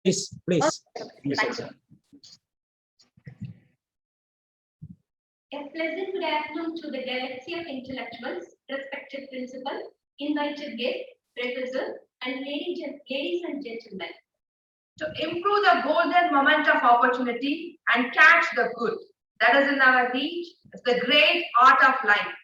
Please. Thank you. A pleasant good afternoon to the galaxy of intellectuals, respected principal, invited guests, professors, and ladies and gentlemen. To improve the golden moment of opportunity and catch the good that is in our reach is the great art of life.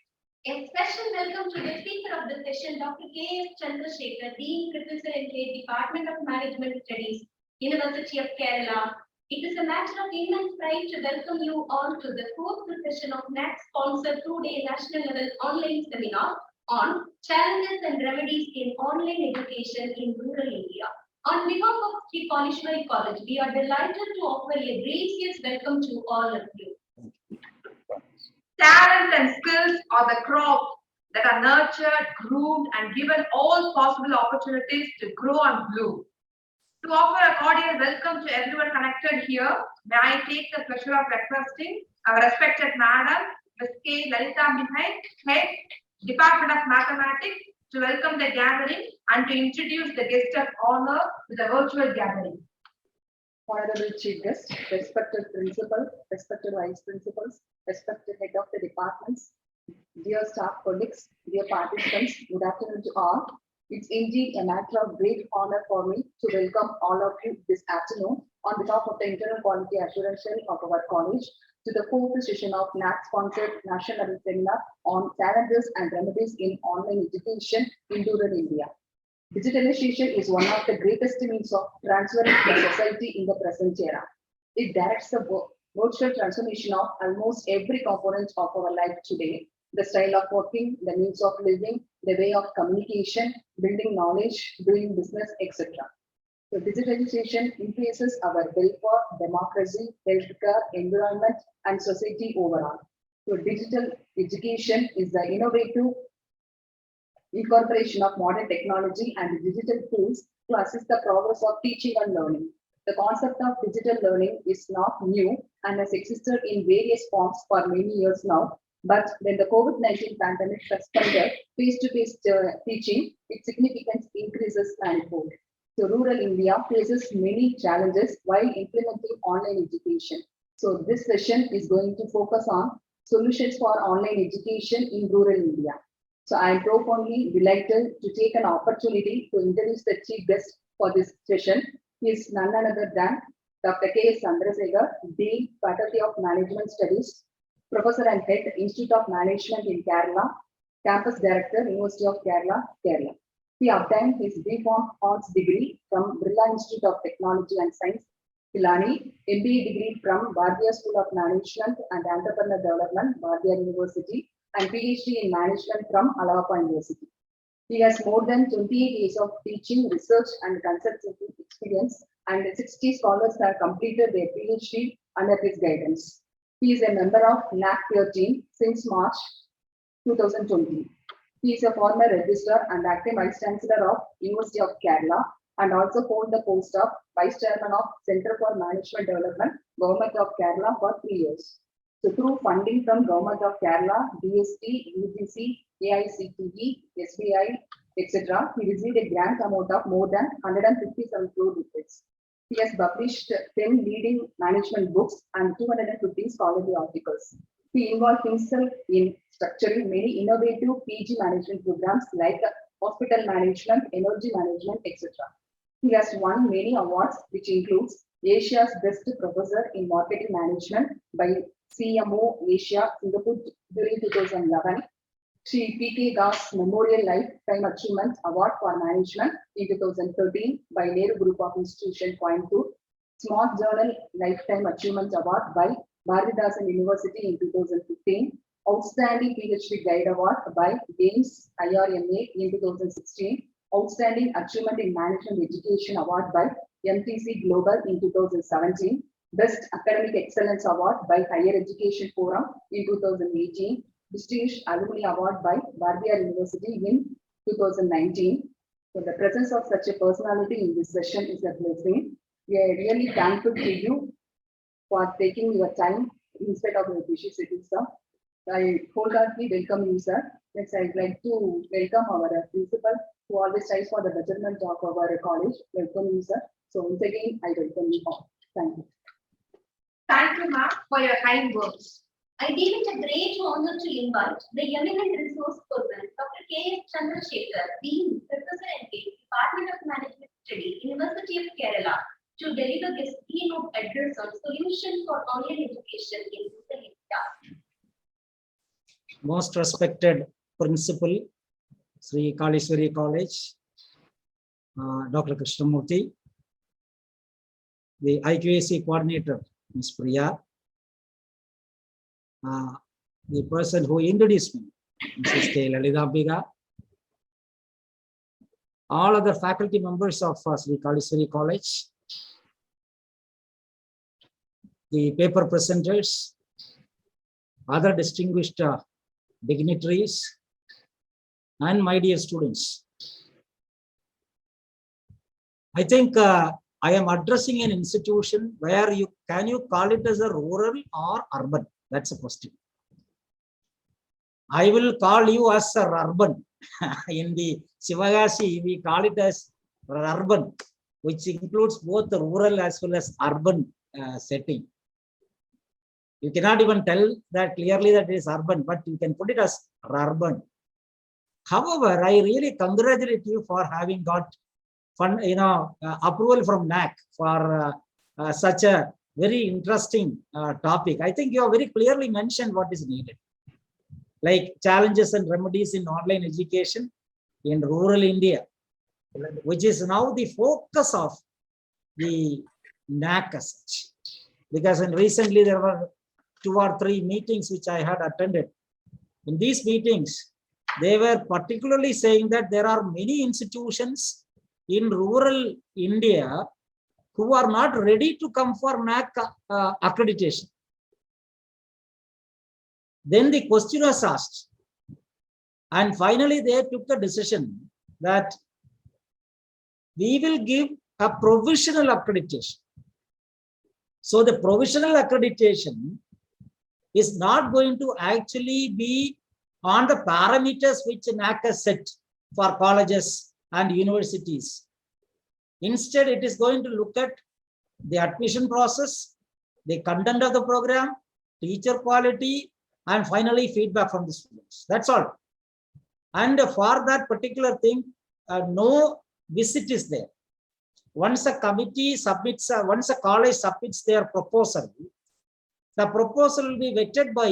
A special welcome to the speaker of the session, Dr. K.S. Chandrasekhar, Dean, Professor and Head, Department of Management Studies, University of Kerala. It is a matter of immense pride to welcome you all to the fourth session of NAC-sponsored two-day national level online seminar on challenges and remedies in online education in rural India. On behalf of Sri Kanishwari College, we are delighted to offer a gracious welcome to all of you. Talent and skills are the crop that are nurtured, groomed, and given all possible opportunities to grow and bloom. To offer a cordial welcome to everyone connected here, may I take the pleasure of requesting our respected Madam, Ms. K. Lalita Mihai, Head, Department of Mathematics, to welcome the gathering and to introduce the guest of honor to the virtual gathering. Honorable Chief Guest, respected Principal, respected Vice Principals, respected Head of the Departments, dear staff colleagues, dear participants, good afternoon to all. It's indeed a matter of great honor for me to welcome all of you this afternoon on behalf of the Internal Quality Assurance Cell of our college to the fourth session of NAC-sponsored National Level Seminar on Challenges and Remedies in Online Education in Rural India. Digitalization is one of the greatest means of transferring the society in the present era. It directs the virtual transformation of almost every component of our life today. The style of working, the means of living, the way of communication, building knowledge, doing business, etc. So digitalization increases our welfare, democracy, healthcare, environment, and society overall. So digital education is the innovative incorporation of modern technology and digital tools to assist the progress of teaching and learning. The concept of digital learning is not new and has existed in various forms for many years now. But when the COVID-19 pandemic suspended face-to-face teaching, its significance increases manifold. So rural India faces many challenges while implementing online education. So this session is going to focus on solutions for online education in rural India. So I am profoundly delighted to take an opportunity to introduce the chief guest for this session. He is none other than Dr. K.S. Chandrasekhar, Dean, Faculty of Management Studies, Professor and Head, Institute of Management in Kerala, Campus Director, University of Kerala, Kerala. He obtained his B.Pharm Arts degree from Birla Institute of Technology and Science, Pilani, MBA degree from Bharatiya School of Management and Entrepreneur Development, Bharatiya University, and PhD in Management from Allahabad University. He has more than 28 years of teaching, research, and consulting experience, and 60 scholars have completed their PhD under his guidance. He is a member of NAC peer team since March 2020. He is a former registrar and active Vice Chancellor of University of Kerala and also hold the post of Vice Chairman of Center for Management Development, Government of Kerala for 3 years. So through funding from Government of Kerala, DST, UGC, AICTE, SBI, etc., he received a grant amount of more than 157 crore rupees. He has published 10 leading management books and 250 scholarly articles. He involved himself in structuring many innovative PG management programs like hospital management, energy management, etc. He has won many awards, which includes Asia's Best Professor in Marketing Management by CMO Asia Singapore during 2011. Sri P.K. Das Memorial Lifetime Achievement Award for Management in 2013 by Nehru Group of Institution, Coimbatore. Smart Journal Lifetime Achievement Award by Bharathidasan University in 2015. Outstanding PhD Guide Award by James IRMA in 2016. Outstanding Achievement in Management Education Award by MTC Global in 2017. Best Academic Excellence Award by Higher Education Forum in 2018. Distinguished Alumni Award by Bharatiya University in 2019. So the presence of such a personality in this session is a blessing. We are really thankful to you for taking your time in spite of your busy schedule, sir. I wholeheartedly welcome you, sir. Next, I'd like to welcome our principal, who always strives for the betterment of our college. Welcome you, sir. So once again, I welcome you all. Thank you. Thank you, ma'am, for your kind words. I deem it a great honor to invite the eminent resource person, Dr. K. S. Chandrasekhar, Dean, Professor and Department of Management Studies, University of Kerala, to deliver his keynote address on solutions for online education in rural India. Most respected Principal, Sri Kalishwari College, Dr. Krishnamurthy, the IQAC coordinator, Ms. Priya, the person who introduced me, Mrs. K. Lalithambiga, all other faculty members of Sri Kalishwari College, the paper presenters, other distinguished dignitaries, and my dear students. I think I am addressing an institution where can you call it as a rural or urban? That's a question. I will call you as a urban. In the Sivagasi, we call it as urban, which includes both the rural as well as urban setting. You cannot even tell that clearly that it is urban, but you can put it as urban. However, I really congratulate you for having got approval from NAC for such a very interesting topic. I think you have very clearly mentioned what is needed, like challenges and remedies in online education in rural India, which is now the focus of the NAC as such. Because recently there were 2 or 3 meetings which I had attended. In these meetings, they were particularly saying that there are many institutions in rural India who are not ready to come for NAC accreditation. Then the question was asked, and finally they took a decision that we will give a provisional accreditation. So the provisional accreditation is not going to actually be on the parameters which NAC has set for colleges and universities. Instead, it is going to look at the admission process, the content of the program, teacher quality, and finally feedback from the students. That's all. And for that particular thing, no visit is there. Once a committee submits, once a college submits their proposal, the proposal will be vetted by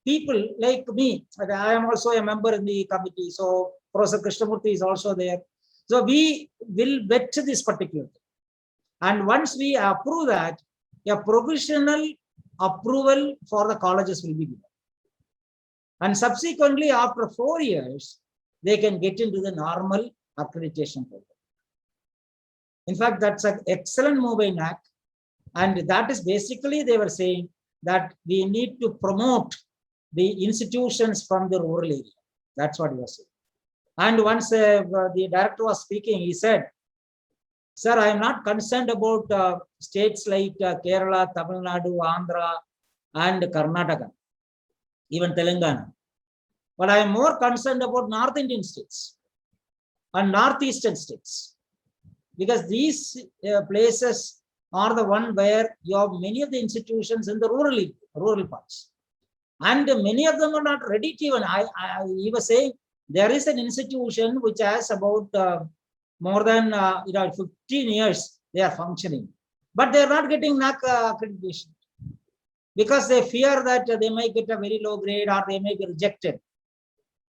people like me. I am also a member in the committee. So Professor Krishnamurthy is also there. So we will vet this particular thing. And once we approve that, a provisional approval for the colleges will be given. And subsequently, after 4 years, they can get into the normal accreditation program. In fact, that's an excellent move by NAC. And that is basically, they were saying that we need to promote the institutions from the rural area. That's what he was saying. And once the director was speaking, he said, sir, I am not concerned about states like Kerala, Tamil Nadu, Andhra, and Karnataka, even Telangana. But I am more concerned about North Indian states and Northeastern states, because these places are the one where you have many of the institutions in the rural parts. And many of them are not ready to even, he was saying, there is an institution which has about more than 15 years they are functioning, but they are not getting NAC accreditation because they fear that they might get a very low grade or they may be rejected.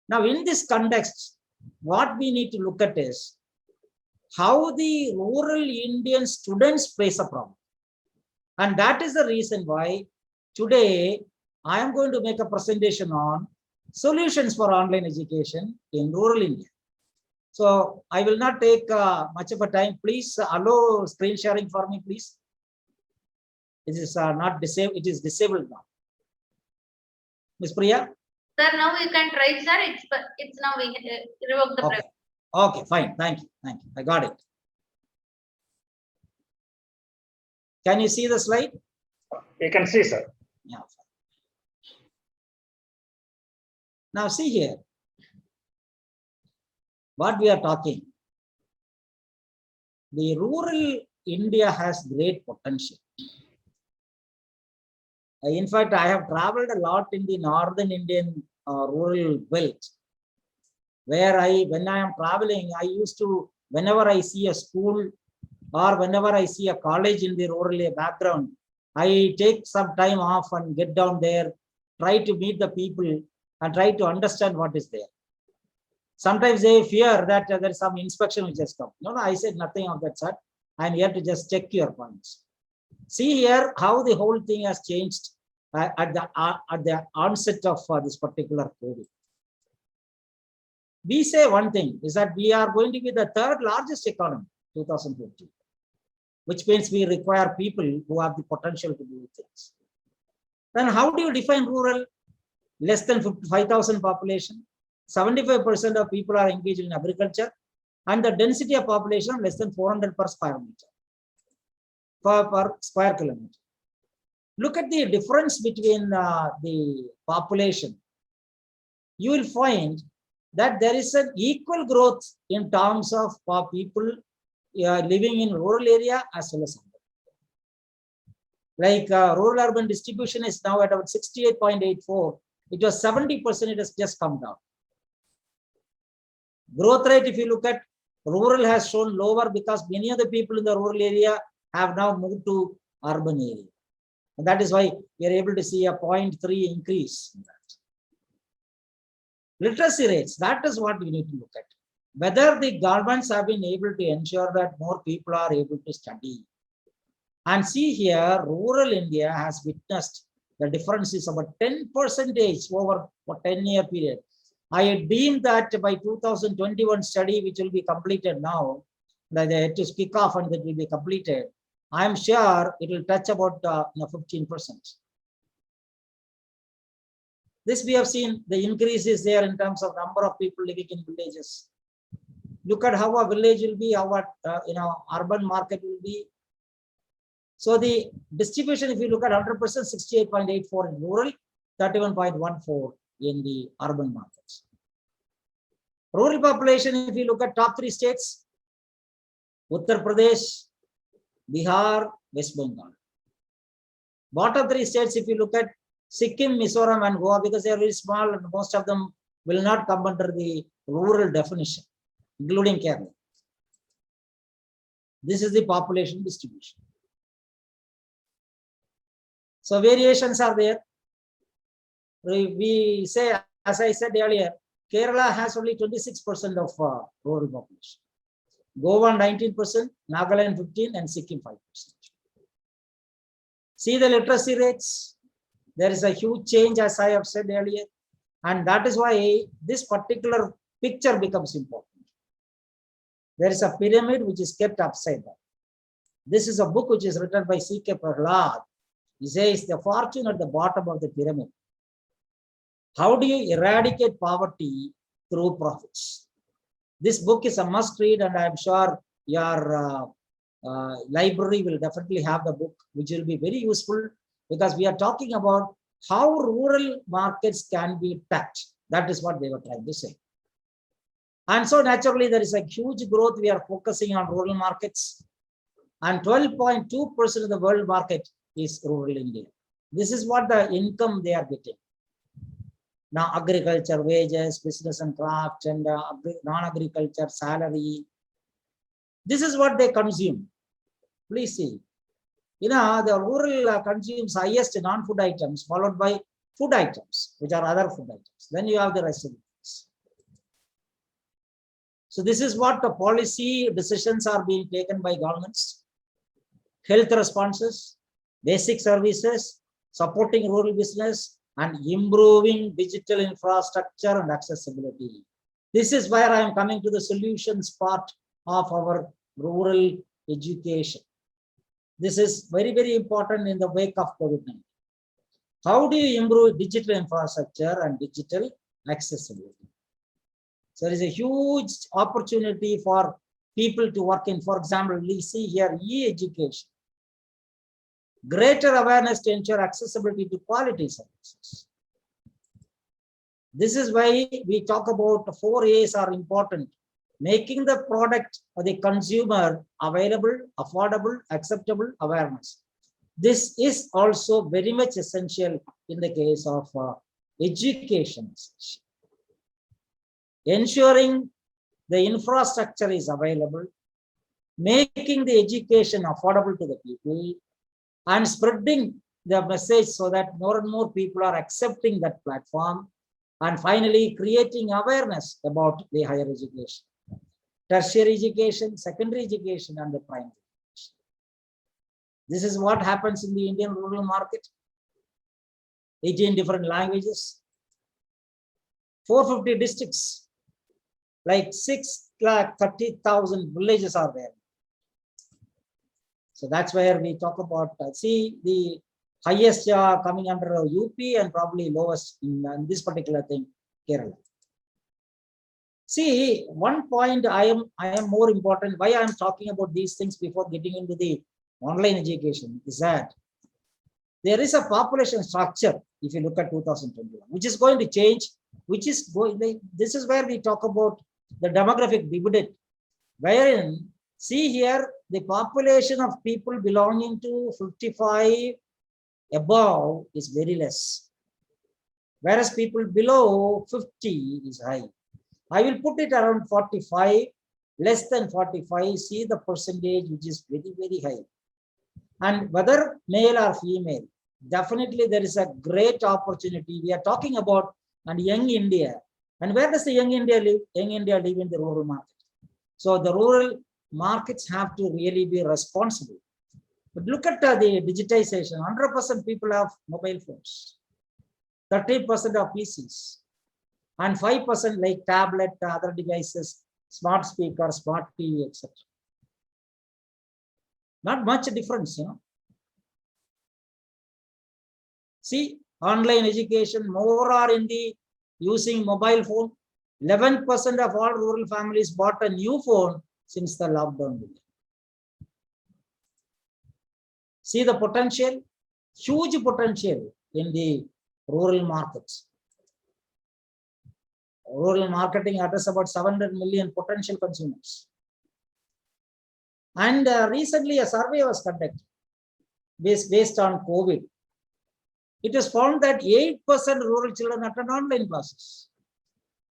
Now, in this context, what we need to look at is how the rural Indian students face a problem. And that is the reason why today I am going to make a presentation on solutions for online education in rural India. So I will not take much of a time. Please allow screen sharing for me, please. It is not disabled. It is disabled now. Ms. Priya? Sir, now you can try, sir. It's now we revoke the press. Okay, fine. Thank you. Thank you. I got it. Can you see the slide? You can see, sir. Yeah. Now see here. what we are talking, the rural India has great potential. In fact, I have traveled a lot in the northern Indian rural belt, where when I am traveling, I used to, whenever I see a school or whenever I see a college in the rural background, I take some time off and get down there, try to meet the people and try to understand what is there. Sometimes they fear that there is some inspection which has come. No, I said nothing of that sort. I am here to just check your points. See here how the whole thing has changed at the onset of this particular COVID. We say one thing is that we are going to be the third largest economy 2050, which means we require people who have the potential to do things. Then how do you define rural? Less than 55,000 population, 75% of people are engaged in agriculture, and the density of population less than 400 per square meter, per square kilometer. Look at the difference between the population. You will find that there is an equal growth in terms of people living in rural area as well as urban. Like rural-urban distribution is now at about 68.84. It was 70%, it has just come down. Growth rate, if you look at rural, has shown lower because many of the people in the rural area have now moved to urban area. And that is why we are able to see a 0.3 increase in that. Literacy rates, that is what we need to look at. Whether the governments have been able to ensure that more people are able to study. And see here, rural India has witnessed the difference is about 10% over a 10-year period. I had deemed that by 2021 study, which will be completed now, that they had to kick off and that will be completed. I am sure it will touch about 15%. This we have seen the increase is there in terms of number of people living in villages. Look at how a village will be, how a urban market will be. So the distribution, if you look at 100%, 68.84 in rural, 31.14 in the urban markets. Rural population, if you look at top 3 states, Uttar Pradesh, Bihar, West Bengal. Bottom 3 states, if you look at Sikkim, Mizoram, and Goa, because they are very small and most of them will not come under the rural definition, including Kerala. This is the population distribution. So variations are there. We say, as I said earlier, Kerala has only 26% of rural population. Goa 19%, Nagaland 15%, and Sikkim 5%. See the literacy rates. There is a huge change, as I have said earlier, and that is why this particular picture becomes important. There is a pyramid which is kept upside down. This is a book which is written by C.K. Prahlad. He says the fortune at the bottom of the pyramid. How do you eradicate poverty through profits? This book is a must read, and I am sure your library will definitely have the book, which will be very useful because we are talking about how rural markets can be tapped. That is what they were trying to say. And so naturally, there is a huge growth. We are focusing on rural markets, and 12.2% of the world market is rural India. This is what the income they are getting. Now, agriculture, wages, business and craft, and non-agriculture, salary. This is what they consume. Please see. The rural consumes highest non-food items, followed by food items, which are other food items. Then you have the rest of the things. So this is what the policy decisions are being taken by governments. Health responses, basic services, supporting rural business, and improving digital infrastructure and accessibility. This is where I am coming to the solutions part of our rural education. This is very, very important in the wake of COVID-19. How do you improve digital infrastructure and digital accessibility? So there is a huge opportunity for people to work in. For example, we see here e-education. Greater awareness to ensure accessibility to quality services. This is why we talk about 4 A's are important. making the product or the consumer available, affordable, acceptable, awareness. This is also very much essential in the case of education. Ensuring the infrastructure is available, making the education affordable to the people, and spreading the message so that more and more people are accepting that platform, and finally creating awareness about the higher education, tertiary education, secondary education, and the primary education. This is what happens in the Indian rural market. 18 different languages, 450 districts, like 630,000 villages are there. So that's where we talk about, see the highest coming under UP and probably lowest in this particular thing, Kerala. See, one point I am more important, why I am talking about these things before getting into the online education is that there is a population structure, if you look at 2021, which is going to change, which is going, this is where we talk about the demographic dividend, wherein, see here, the population of people belonging to 55 above is very less, whereas people below 50 is high. I will put it around 45, less than 45, see the percentage which is very, very high. And whether male or female, definitely there is a great opportunity. We are talking about and young India. And where does the young India live? Young India live in the rural market. So the rural markets have to really be responsible. But look at the digitization. 100% people have mobile phones, 30% of PCs, and 5% like tablet, other devices, smart speaker, smart TV, etc. Not much difference, you know. See, online education, more are in the using mobile phone. 11% of all rural families bought a new phone since the lockdown began. See the potential, huge potential in the rural markets. Rural marketing address about 700 million potential consumers. And recently a survey was conducted based on COVID. It was found that 8% rural children attend online classes.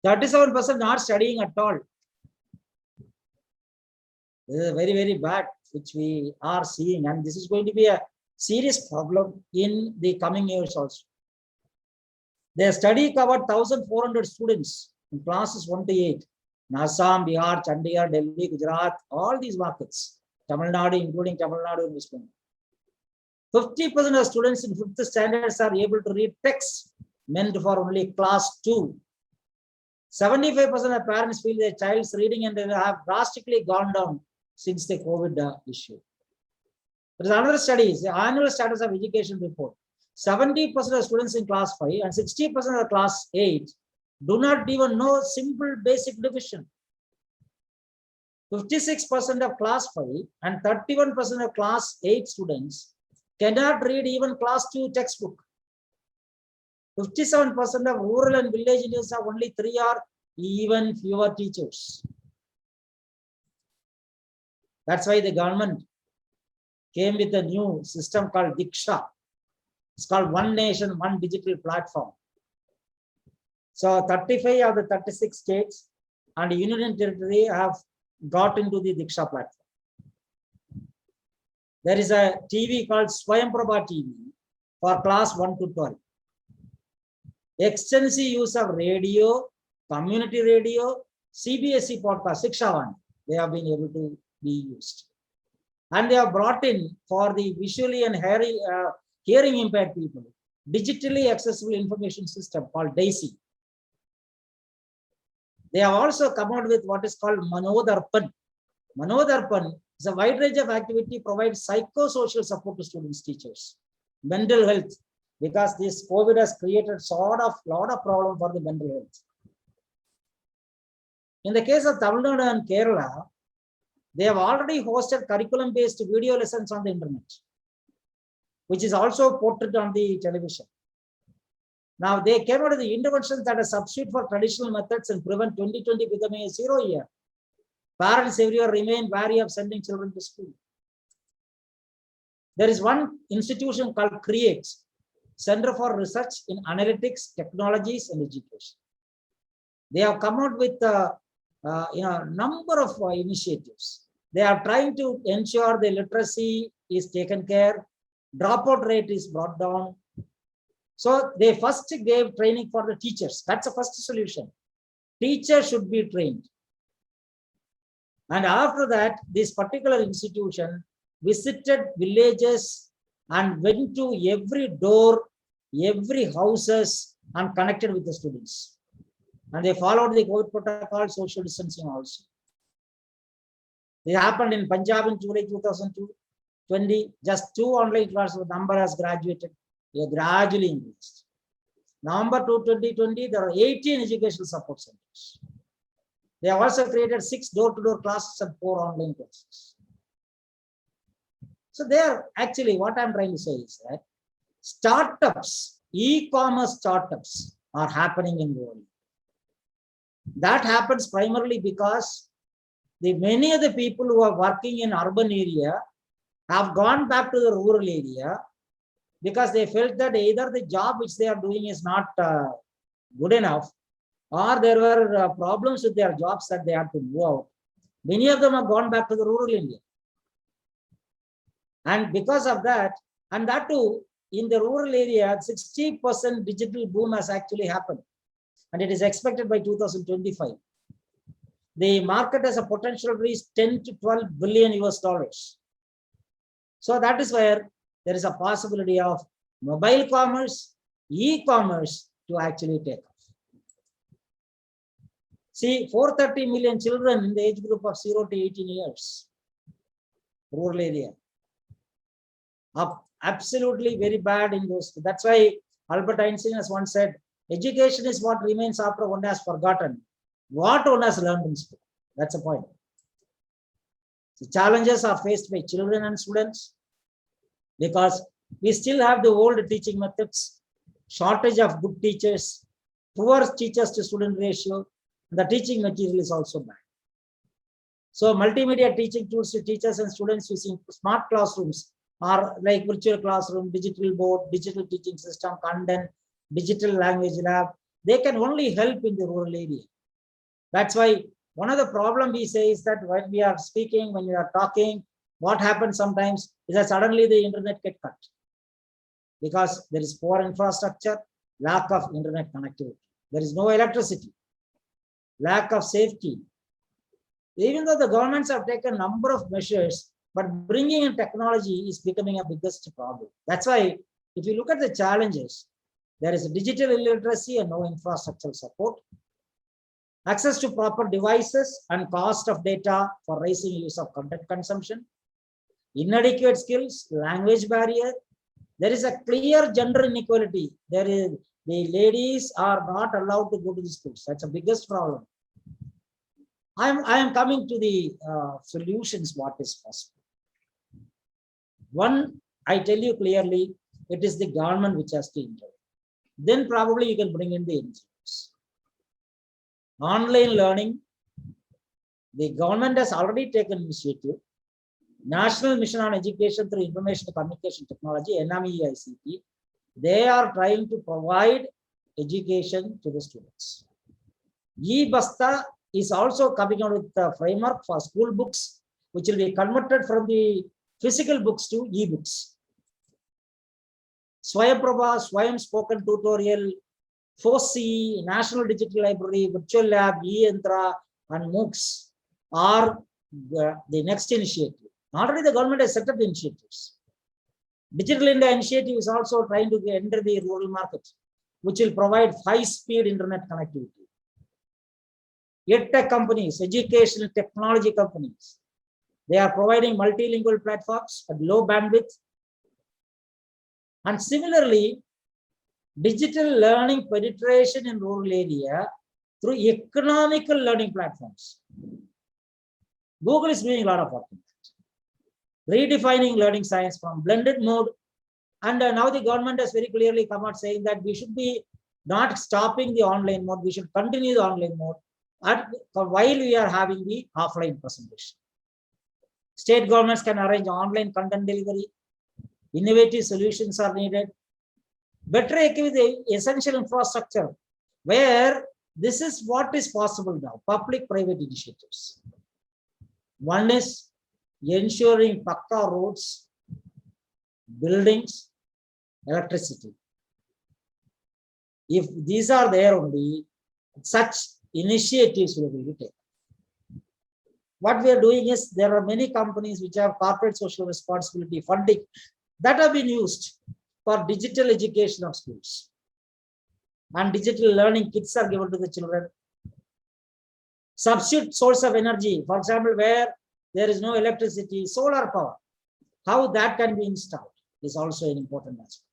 37% not studying at all. This is very, very bad, which we are seeing. And this is going to be a serious problem in the coming years also. Their study covered 1,400 students in classes 1 to 8. In Assam, Bihar, Chandigarh, Delhi, Gujarat, all these markets. Tamil Nadu, including Tamil Nadu and West Bengal. 50% of students in 5th standards are able to read text meant for only class 2. 75% of parents feel their child's reading and have drastically gone down since the COVID issue. There is another study, the annual status of education report. 70% of students in class 5 and 60% of class 8 do not even know simple basic division. 56% of class 5 and 31% of class 8 students cannot read even class 2 textbook. 57% of rural and village Indians have only 3 or even fewer teachers. That's why the government came with a new system called Diksha. It's called One Nation, One Digital Platform. So 35 of the 36 states and Union Territory have got into the Diksha platform. There is a TV called Swayamprabha TV for class 1 to 12. Extensive use of radio, community radio, CBSE podcast, Shikshavani, they have been able to be used. And they have brought in for the visually and hearing impaired people, digitally accessible information system called DAISY. They have also come out with what is called Manodarpan. Manodarpan is a wide range of activity, provides psychosocial support to students, teachers, mental health, because this COVID has created lot of problem for the mental health. In the case of Tamil Nadu and Kerala, they have already hosted curriculum-based video lessons on the internet, which is also portrayed on the television. Now they came out with the interventions that are substitute for traditional methods and prevent 2020 becoming a 0 year. Parents everywhere remain wary of sending children to school. There is one institution called CREATE, Center for Research in Analytics, Technologies and Education. They have come out with number of initiatives. They are trying to ensure the literacy is taken care, dropout rate is brought down. So they first gave training for the teachers. That's the first solution. Teachers should be trained. And after that, this particular institution visited villages and went to every door, every houses and connected with the students. And they followed the COVID protocol, social distancing also. It happened in Punjab in July 2020. Just 2 online classes, the number has graduated. They gradually increased. November 2020, there are 18 educational support centers. They have also created 6 door-to-door classes and 4 online classes. So there, actually, what I'm trying to say is that startups, e-commerce startups are happening in the world. That happens primarily because many of the people who are working in urban area have gone back to the rural area because they felt that either the job which they are doing is not good enough, or there were problems with their jobs that they had to move out. Many of them have gone back to the rural India. And because of that, and that too, in the rural area, 60% digital boom has actually happened. And it is expected by 2025. The market has a potential to reach 10 to 12 billion US dollars. So that is where there is a possibility of mobile commerce, e-commerce to actually take off. See, 430 million children in the age group of 0 to 18 years, rural area, are absolutely very bad in those. That's why Albert Einstein has once said, education is what remains after one has forgotten what one has learned in school. That's the point. The challenges are faced by children and students because we still have the old teaching methods, shortage of good teachers, poor teachers to student ratio, and the teaching material is also bad. So multimedia teaching tools to teachers and students using smart classrooms are like virtual classroom, digital board, digital teaching system, content, digital language lab. They can only help in the rural area. That's why one of the problems we say is that when we are speaking, when we are talking, what happens sometimes is that suddenly the internet gets cut because there is poor infrastructure, lack of internet connectivity. There is no electricity, lack of safety. Even though the governments have taken a number of measures, but bringing in technology is becoming a biggest problem. That's why if you look at the challenges, there is digital illiteracy and no infrastructure support, access to proper devices and cost of data for raising use of content consumption, inadequate skills, language barrier. There is a clear gender inequality. The ladies are not allowed to go to the schools. That's the biggest problem. I am coming to the solutions, what is possible. One, I tell you clearly, it is the government which has to intervene. Then probably you can bring in the NGOs. Online learning, the government has already taken initiative. National Mission on Education through Information and Communication Technology, NMEICT, they are trying to provide education to the students. eBasta is also coming out with a framework for school books, which will be converted from the physical books to e-books. Swayamprabha, Swayam Spoken Tutorial, FOSI, National Digital Library, Virtual Lab, eYantra, and MOOCs are the next initiative. Already the government has set up initiatives. Digital India initiative is also trying to enter the rural market, which will provide high-speed internet connectivity. EdTech companies, educational technology companies, they are providing multilingual platforms at low bandwidth. And similarly, digital learning penetration in rural area through economical learning platforms. Google is doing a lot of work in that. Redefining learning science from blended mode. And now the government has very clearly come out saying that we should be not stopping the online mode. We should continue the online mode. while we are having the offline presentation. State governments can arrange online content delivery. Innovative solutions are needed. Better equip the essential infrastructure where this is what is possible now, public-private initiatives. One is ensuring pakka roads, buildings, electricity. If these are there only, such initiatives will be taken. What we are doing is there are many companies which have corporate social responsibility funding that have been used for digital education of schools. And digital learning kits are given to the children. Substitute source of energy, for example, where there is no electricity, solar power, how that can be installed is also an important aspect.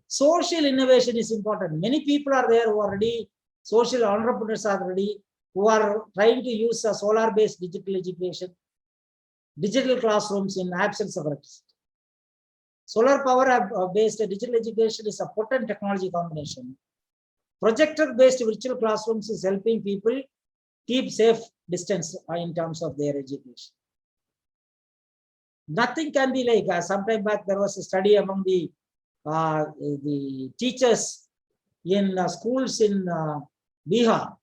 Social innovation is important. Many people are there who are ready, social entrepreneurs are ready, who are trying to use a solar-based digital education, digital classrooms in absence of electricity. Solar power-based digital education is a potent technology combination. Projector-based virtual classrooms is helping people keep safe distance in terms of their education. Nothing can be like, some time back there was a study among the teachers in schools in Bihar.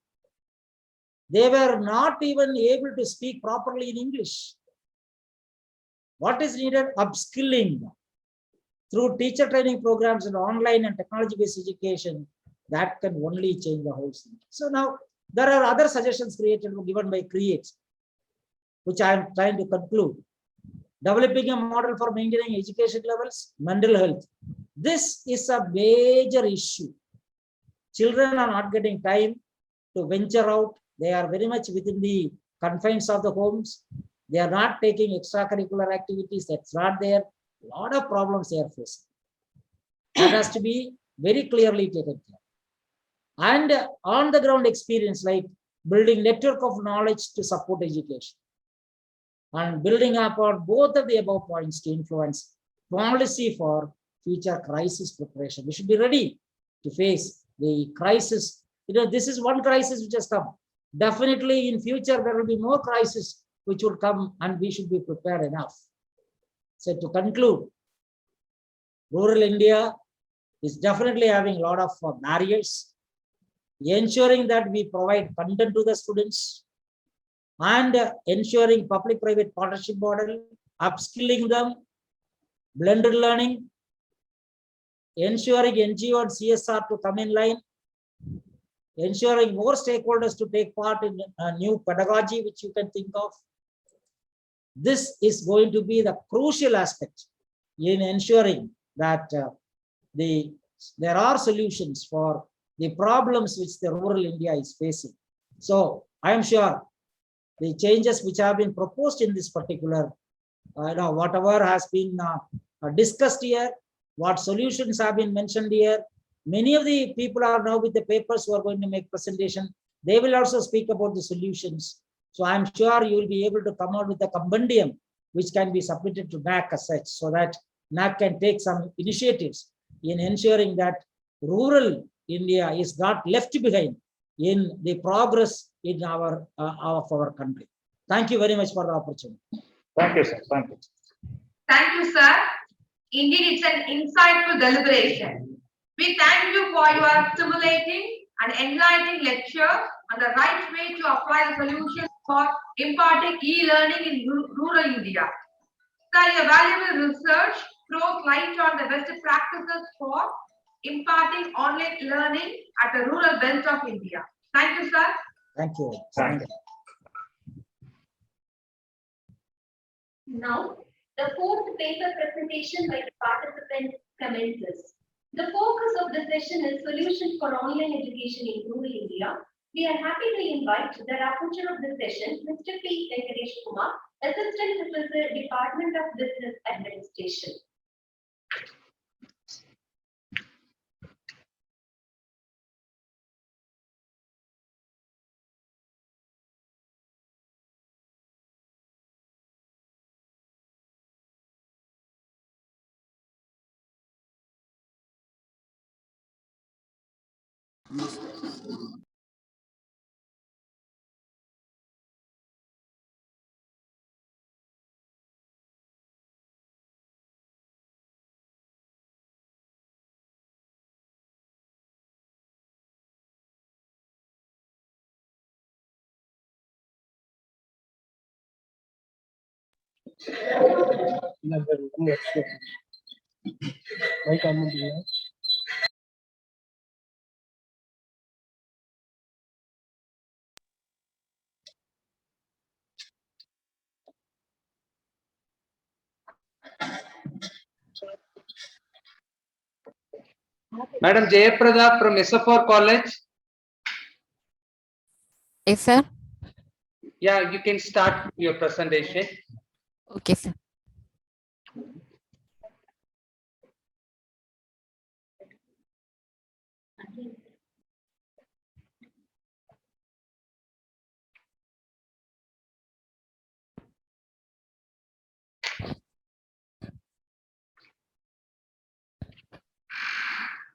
They were not even able to speak properly in English. What is needed? Upskilling through teacher training programs and online and technology-based education. That can only change the whole thing. So now there are other suggestions created given by CREATE, which I am trying to conclude. Developing a model for maintaining education levels, mental health. This is a major issue. Children are not getting time to venture out. They are very much within the confines of the homes. They are not taking extracurricular activities. That's not there. A lot of problems they are facing. That has to be very clearly taken care. And on the ground experience, like building network of knowledge to support education. And building up on both of the above points to influence policy for future crisis preparation. We should be ready to face the crisis. This is one crisis which has come. Definitely in future, there will be more crises which will come and we should be prepared enough. So to conclude, rural India is definitely having a lot of barriers, ensuring that we provide content to the students and ensuring public-private partnership model, upskilling them, blended learning, ensuring NGO and CSR to come in line, ensuring more stakeholders to take part in a new pedagogy which you can think of. This is going to be the crucial aspect in ensuring that there are solutions for the problems which the rural India is facing. So I am sure the changes which have been proposed in this particular, whatever has been discussed here, what solutions have been mentioned here, many of the people are now with the papers who are going to make presentation. They will also speak about the solutions. So I'm sure you will be able to come out with a compendium which can be submitted to NAC as such, so that NAC can take some initiatives in ensuring that rural India is not left behind in the progress in of our country. Thank you very much for the opportunity. Thank you, sir. Thank you. Thank you, sir. Indeed, it's an insightful deliberation. We thank you for your stimulating and enlightening lecture on the right way to apply the solutions for imparting e-learning in rural India. Sir, your valuable research throws light on the best practices for imparting online learning at the rural belt of India. Thank you, sir. Thank you. Thank you. Now, the fourth paper presentation by the participant commences. The focus of the session is solutions for online education in rural India. We are happy to invite the rapporteur of the session, Mr. P. Venkatesh Kumar, Assistant Professor, Department of Business Administration. Madam Jayaprada from SFR College. Yes, sir. Yeah, you can start your presentation. Okay, sir.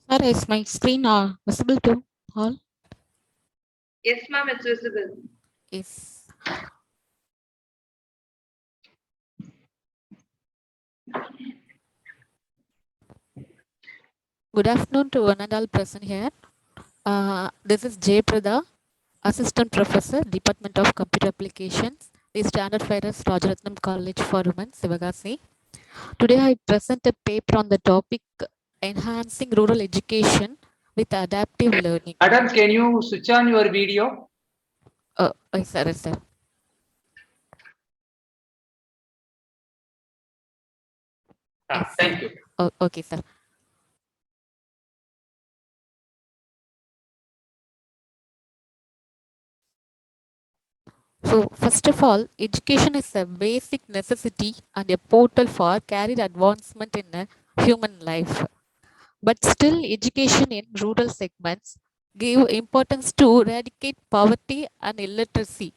Sir, is my screen visible to all? Yes, ma'am, it's visible. Yes. Good afternoon to one and all present here. This is J. Prada, Assistant Professor, Department of Computer Applications, the Standard Virus Rajaratnam College for Women, Sivagasi. Today I present a paper on the topic Enhancing Rural Education with Adaptive Learning. Madam, can you switch on your video? Yes, sir, yes, sir. Yes. Thank you. Oh, okay, sir. So, first of all, education is a basic necessity and a portal for career advancement in a human life. But still, education in rural segments give importance to eradicate poverty and illiteracy.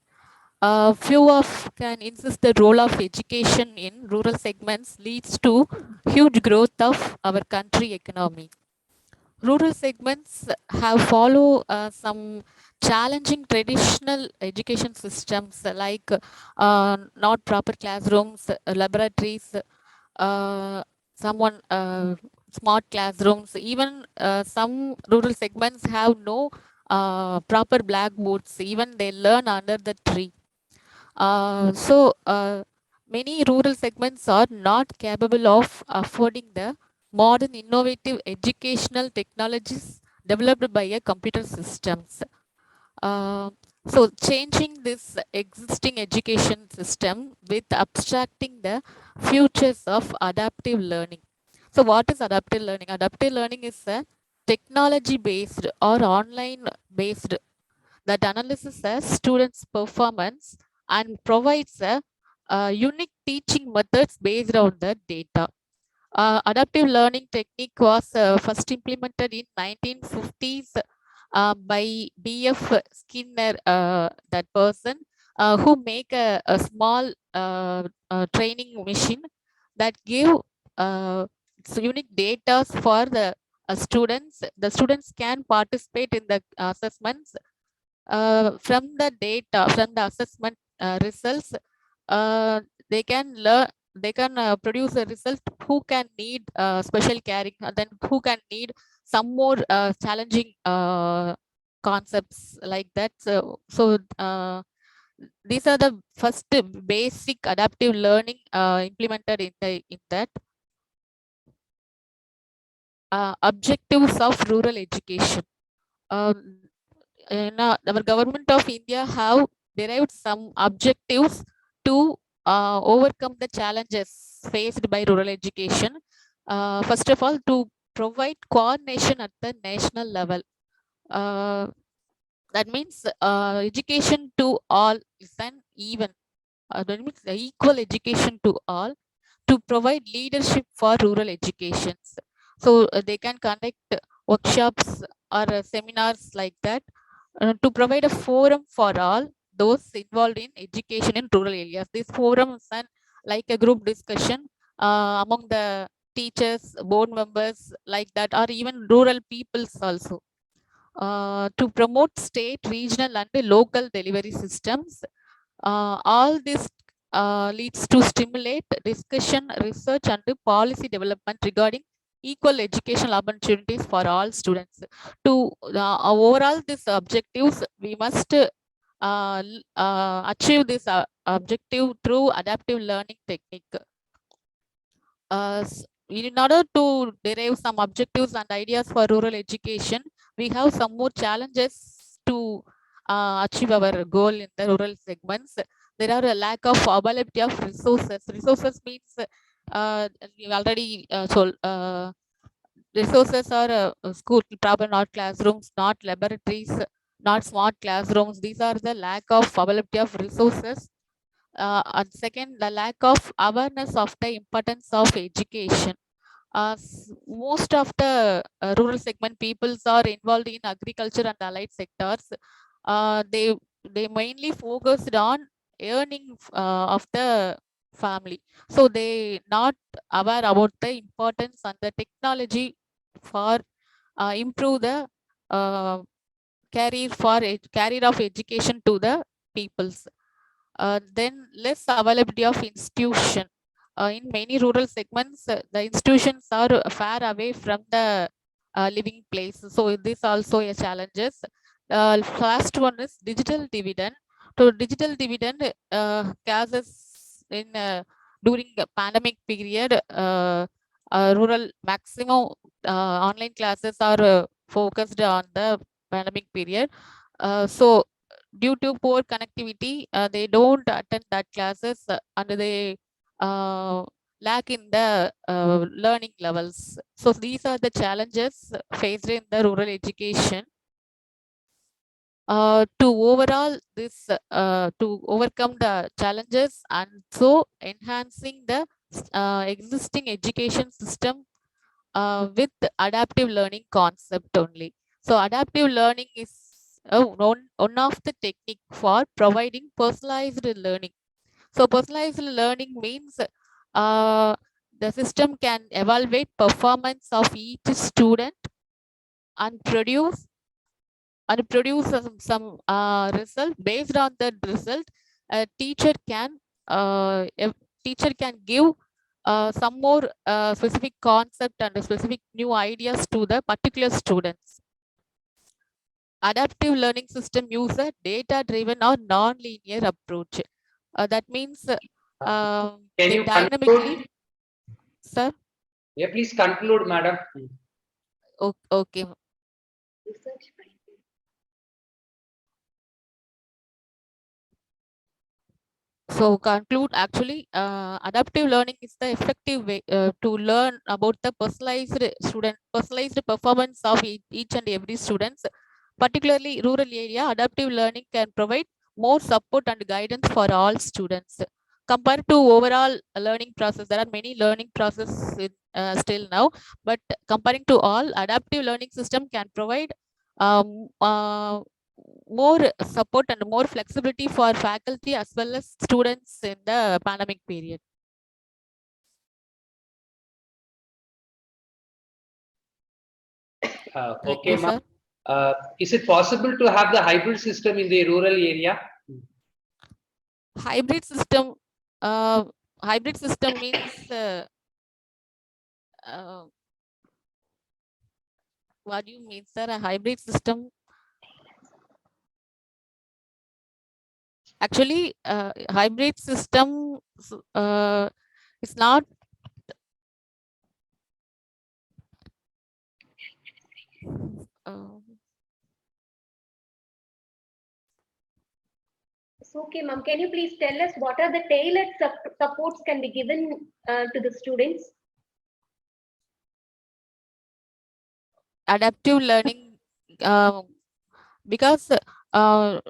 Few of can insist the role of education in rural segments leads to huge growth of our country economy. Rural segments have follow some challenging traditional education systems like not proper classrooms, laboratories, someone smart classrooms. Even some rural segments have no proper blackboards. Even they learn under the tree. Many rural segments are not capable of affording the modern innovative educational technologies developed by a computer systems. So changing this existing education system with abstracting the futures of adaptive learning. So what is adaptive learning? Adaptive learning is a technology based or online based that analyzes a student's performance and provides a unique teaching methods based on the data. Adaptive learning technique was first implemented in 1950s by B.F. Skinner, that person who make a small training machine that give unique data for the students. The students can participate in the assessments from the data, from the assessment results. They can learn, they can produce a result who can need special caring, and then who can need some more challenging concepts like that. These are the first basic adaptive learning implemented in that. Objectives of rural education. Our government of India have derived some objectives to overcome the challenges faced by rural education. First of all, to provide coordination at the national level. That means education to all is an even. That means equal education to all, to provide leadership for rural educations. So they can conduct workshops or seminars like that to provide a forum for all those involved in education in rural areas. These forums and like a group discussion among the teachers, board members like that, or even rural peoples also. To promote state, regional and local delivery systems. All this leads to stimulate discussion, research and policy development regarding equal educational opportunities for all students. To overall these objectives, we must achieve this objective through adaptive learning technique. In order to derive some objectives and ideas for rural education, we have some more challenges to achieve our goal in the rural segments. There are a lack of availability of resources. Resources means you already told. Resources are school, proper not classrooms, not laboratories, not smart classrooms. These are the lack of availability of resources. And second, the lack of awareness of the importance of education. Most of the rural segment peoples are involved in agriculture and allied sectors. They mainly focused on earning of the family, so they not aware about the importance and the technology for improve the career of education to the peoples. Then less availability of institution. In many rural segments, the institutions are far away from the living place. So this also a challenges. First one is digital dividend. So digital dividend causes in during the pandemic period, rural maximum online classes are focused on the pandemic period. So due to poor connectivity, they don't attend that classes and they lack in the learning levels. So these are the challenges faced in the rural education. To overcome the challenges and so enhancing the existing education system with adaptive learning concept only. So adaptive learning is one of the technique for providing personalized learning. So personalized learning means the system can evaluate performance of each student and produce some result. Based on that result, a teacher can give some more specific concept and specific new ideas to the particular students. Adaptive learning system use a data-driven or non-linear approach. That means Can they you dynamically. conclude? Sir, Yeah, please conclude, madam. okay. So conclude, actually, adaptive learning is the effective way to learn about the personalized performance of each and every students. Particularly rural area, adaptive learning can provide more support and guidance for all students. Compared to overall learning process, there are many learning process still now, but comparing to all, adaptive learning system can provide more support and more flexibility for faculty as well as students in the pandemic period. Thank Okay, you, ma'am. sir. Is it possible to have the hybrid system in the rural area? Hybrid system. Hybrid system means what do you mean, sir? A hybrid system. Actually, hybrid system is not. So, okay, ma'am, can you please tell us what are the tailored supports can be given to the students? Adaptive learning, because now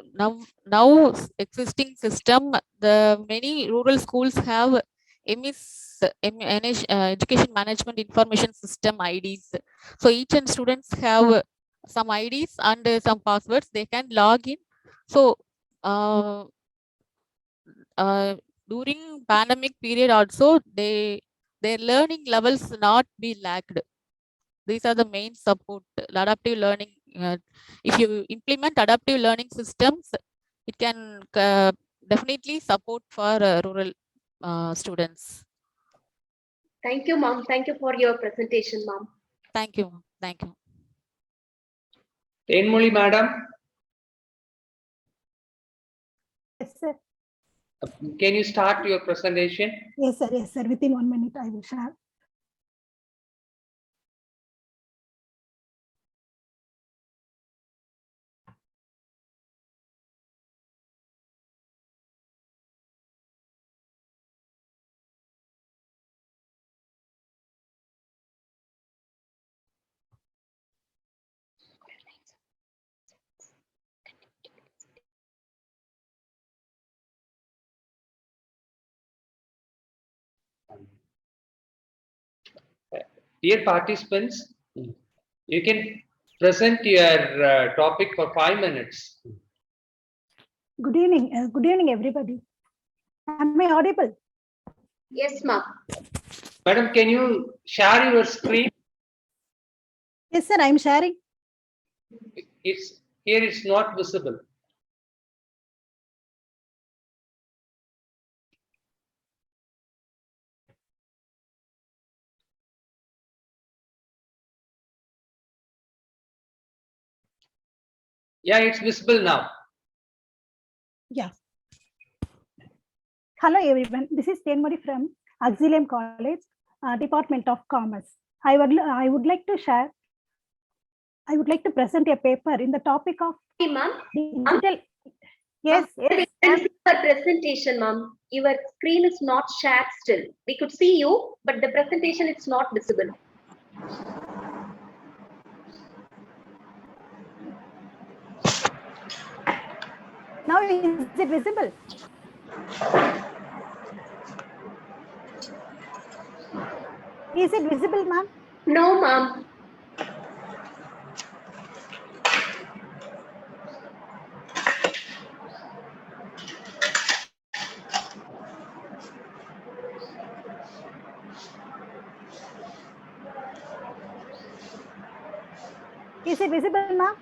existing system, the many rural schools have education management information system IDs. So each and students have some IDs and some passwords they can log in. So during pandemic period also, their learning levels not be lacked. These are the main support. Adaptive learning, if you implement adaptive learning systems, it can definitely support for rural students. Thank you, ma'am. Thank you for your presentation, ma'am. Thank you. Thank you. Enmoli, madam. Yes, sir. Can you start your presentation? Yes, sir. Yes, sir. Within 1 minute, I will share. Dear participants, you can present your topic for 5 minutes. Good evening, everybody. Am I audible? Yes, ma'am. Madam, can you share your screen? Yes, sir. I am sharing. It's not visible. Yeah, it's visible now. Yeah. Hello, everyone. This is Tenmari from Auxilium College, Department of Commerce. I would like to share. I would like to present a paper in the topic of Hey, ma'am. digital. Yes, yes. We can see your presentation, ma'am. Your screen is not shared still. We could see you, but the presentation is not visible. Now is it visible? Is it visible, ma'am? No, ma'am. Is it visible, ma'am?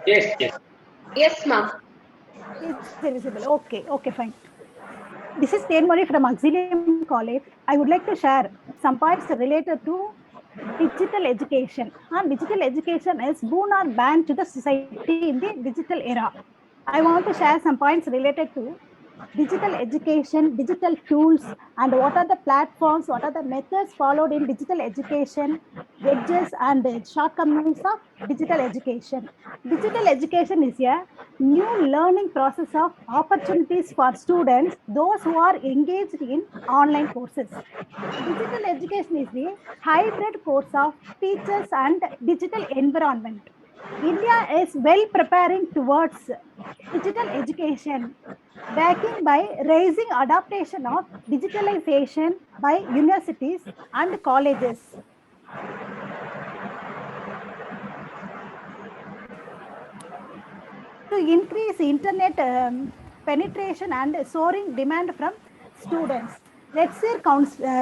Yes, yes. Yes, ma'am. It's visible. Okay, okay, fine. This is Tenmari from Auxilium College. I would like to share some points related to digital education. Digital education is boon or ban to the society in the digital era. I want to share some points related to digital education, digital tools, and what are the platforms, what are the methods followed in digital education, edges and shortcomings of digital education. Digital education is a new learning process of opportunities for students, those who are engaged in online courses. Digital education is the hybrid course of teachers and digital environment. India is well preparing towards digital education, backing by raising adaptation of digitalization by universities and colleges. To increase internet penetration and soaring demand from students. Redseer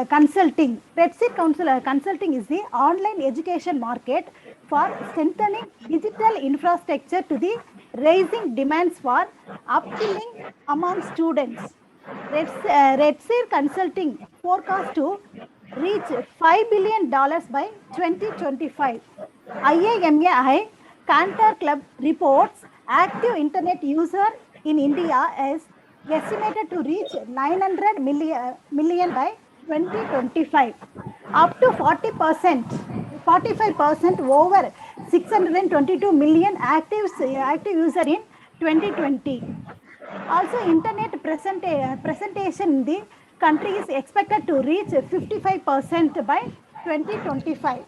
Consulting. Redseer Consulting is the online education market for strengthening digital infrastructure to the raising demands for upskilling among students. Redseer Consulting forecast to reach $5 billion by 2025. IIMAI Cantor Club reports active internet user in India is estimated to reach 900 million by 2025, up to 40%, 45% over 622 million active user in 2020. Also, internet presentation in the country is expected to reach 55% by 2025.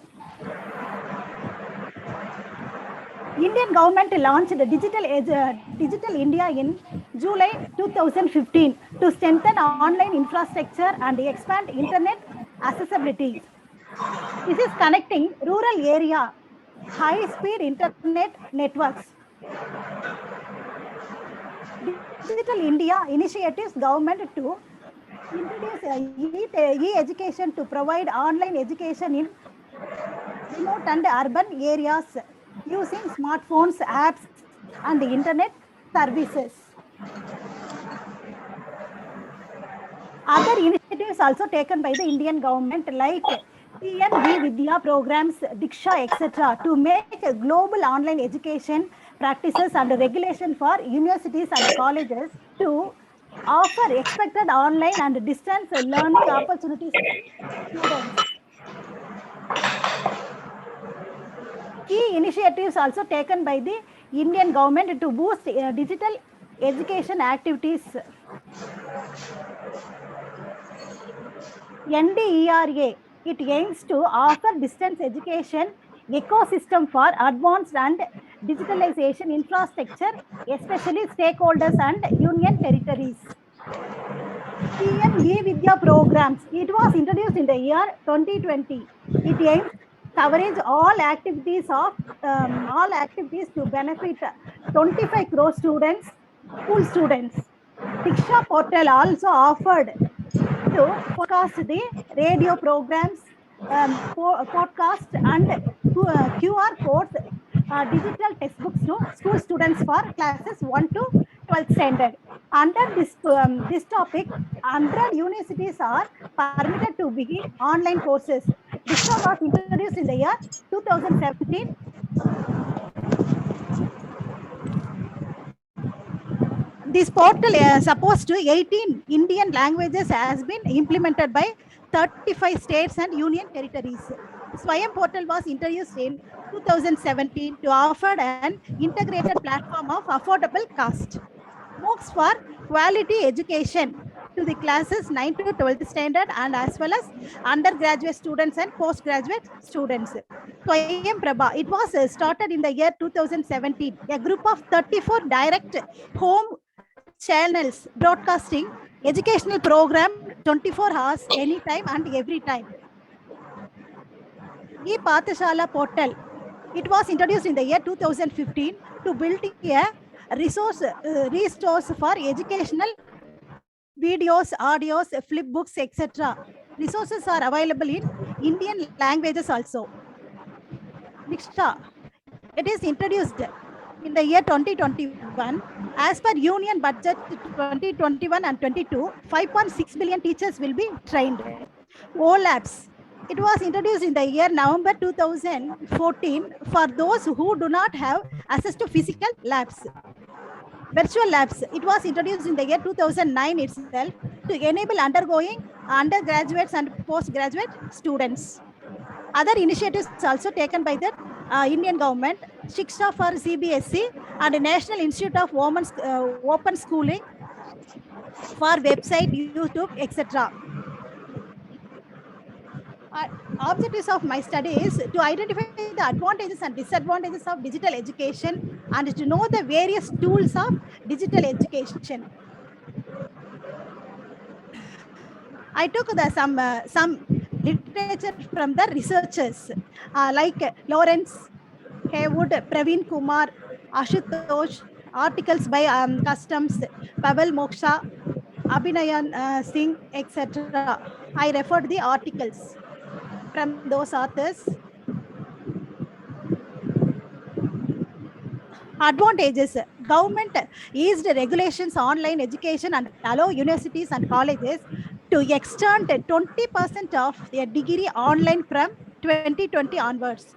Indian government launched Digital India in July 2015 to strengthen online infrastructure and expand internet accessibility. This is connecting rural area, high-speed internet networks. Digital India initiatives government to introduce e-education to provide online education in remote and urban areas using smartphones, apps, and the internet services. Other initiatives also taken by the Indian government like PM Vidya programs, Diksha, etc. to make global online education practices and regulation for universities and colleges to offer expected online and distance learning opportunities to students. Key initiatives also taken by the Indian government to boost digital education activities. NDERA, it aims to offer distance education ecosystem for advanced and digitalization infrastructure, especially stakeholders and union territories. PM eVidya programs, it was introduced in the year 2020. It aims coverage all activities to benefit 25 crore students, school students. Diksha portal also offered to forecast the radio programs, podcast and QR codes, digital textbooks to school students for classes 1 to 12th standard. Under this topic, 100 universities are permitted to begin online courses. This was introduced in the year 2017. This portal supposed to 18 Indian languages has been implemented by 35 states and union territories. Swayam portal was introduced in 2017 to offer an integrated platform of affordable cost. MOOCs for quality education to the classes 9 to 12th standard and as well as undergraduate students and postgraduate students. Swayam Prabha, it was started in the year 2017. A group of 34 direct home channels broadcasting educational program 24 hours anytime and every time. ePathashala portal, it was introduced in the year 2015 to build a resource for educational videos, audios, flip books, etc. Resources are available in Indian languages also. Diksha, it is introduced in the year 2021. As per Union Budget 2021 and 22, 5.6 billion teachers will be trained. OLabs, it was introduced in the year November 2014 for those who do not have access to physical labs. Virtual labs, it was introduced in the year 2009 itself to enable undergoing undergraduates and postgraduate students. Other initiatives also taken by the Indian government, Shiksha for CBSE and National Institute of Women's Open Schooling for website, YouTube, etc. Objectives of my study is to identify the advantages and disadvantages of digital education and to know the various tools of digital education. I took some literature from the researchers like Lawrence Haywood, Praveen Kumar, Ashutosh, articles by Customs, Pavel Moksha, Abhinayan Singh, etc. I referred the articles from those authors. Advantages: government eased regulations online education and allow universities and colleges to extend 20% of their degree online from 2020 onwards.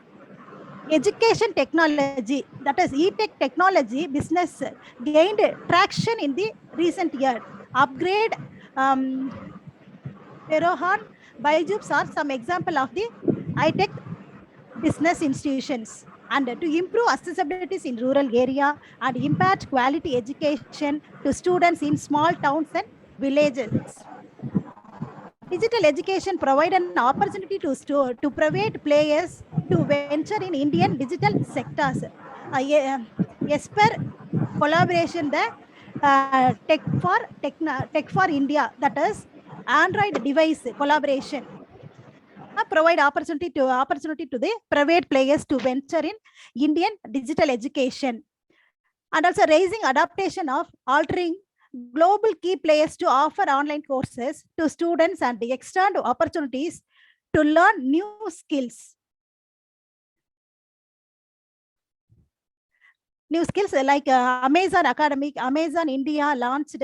Education technology, that is e-tech technology business gained traction in the recent year. Upgrade, Perohan, Byju's are some example of the high-tech business institutions. And to improve accessibilities in rural area and impart quality education to students in small towns and villages. Digital education provide an opportunity to private players to venture in Indian digital sectors. Esper collaboration, the Tech for India, that is Android device collaboration, provide opportunity to the private players to venture in Indian digital education, and also raising adaptation of altering global key players to offer online courses to students and extend opportunities to learn new skills. New skills like Amazon Academic, Amazon India launched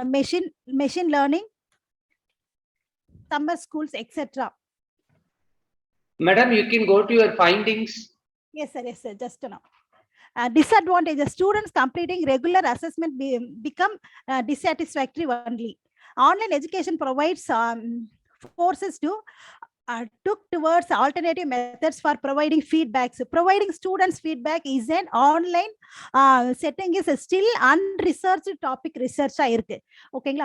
machine learning, summer schools, etc. Madam, you can go to your findings. Yes, sir. Yes, sir. Just now. Disadvantages: students completing regular assessment become dissatisfactory only. Online education provides forces to took towards alternative methods for providing feedbacks. Providing students feedback is an online setting is still unresearched topic research irukku. Okay,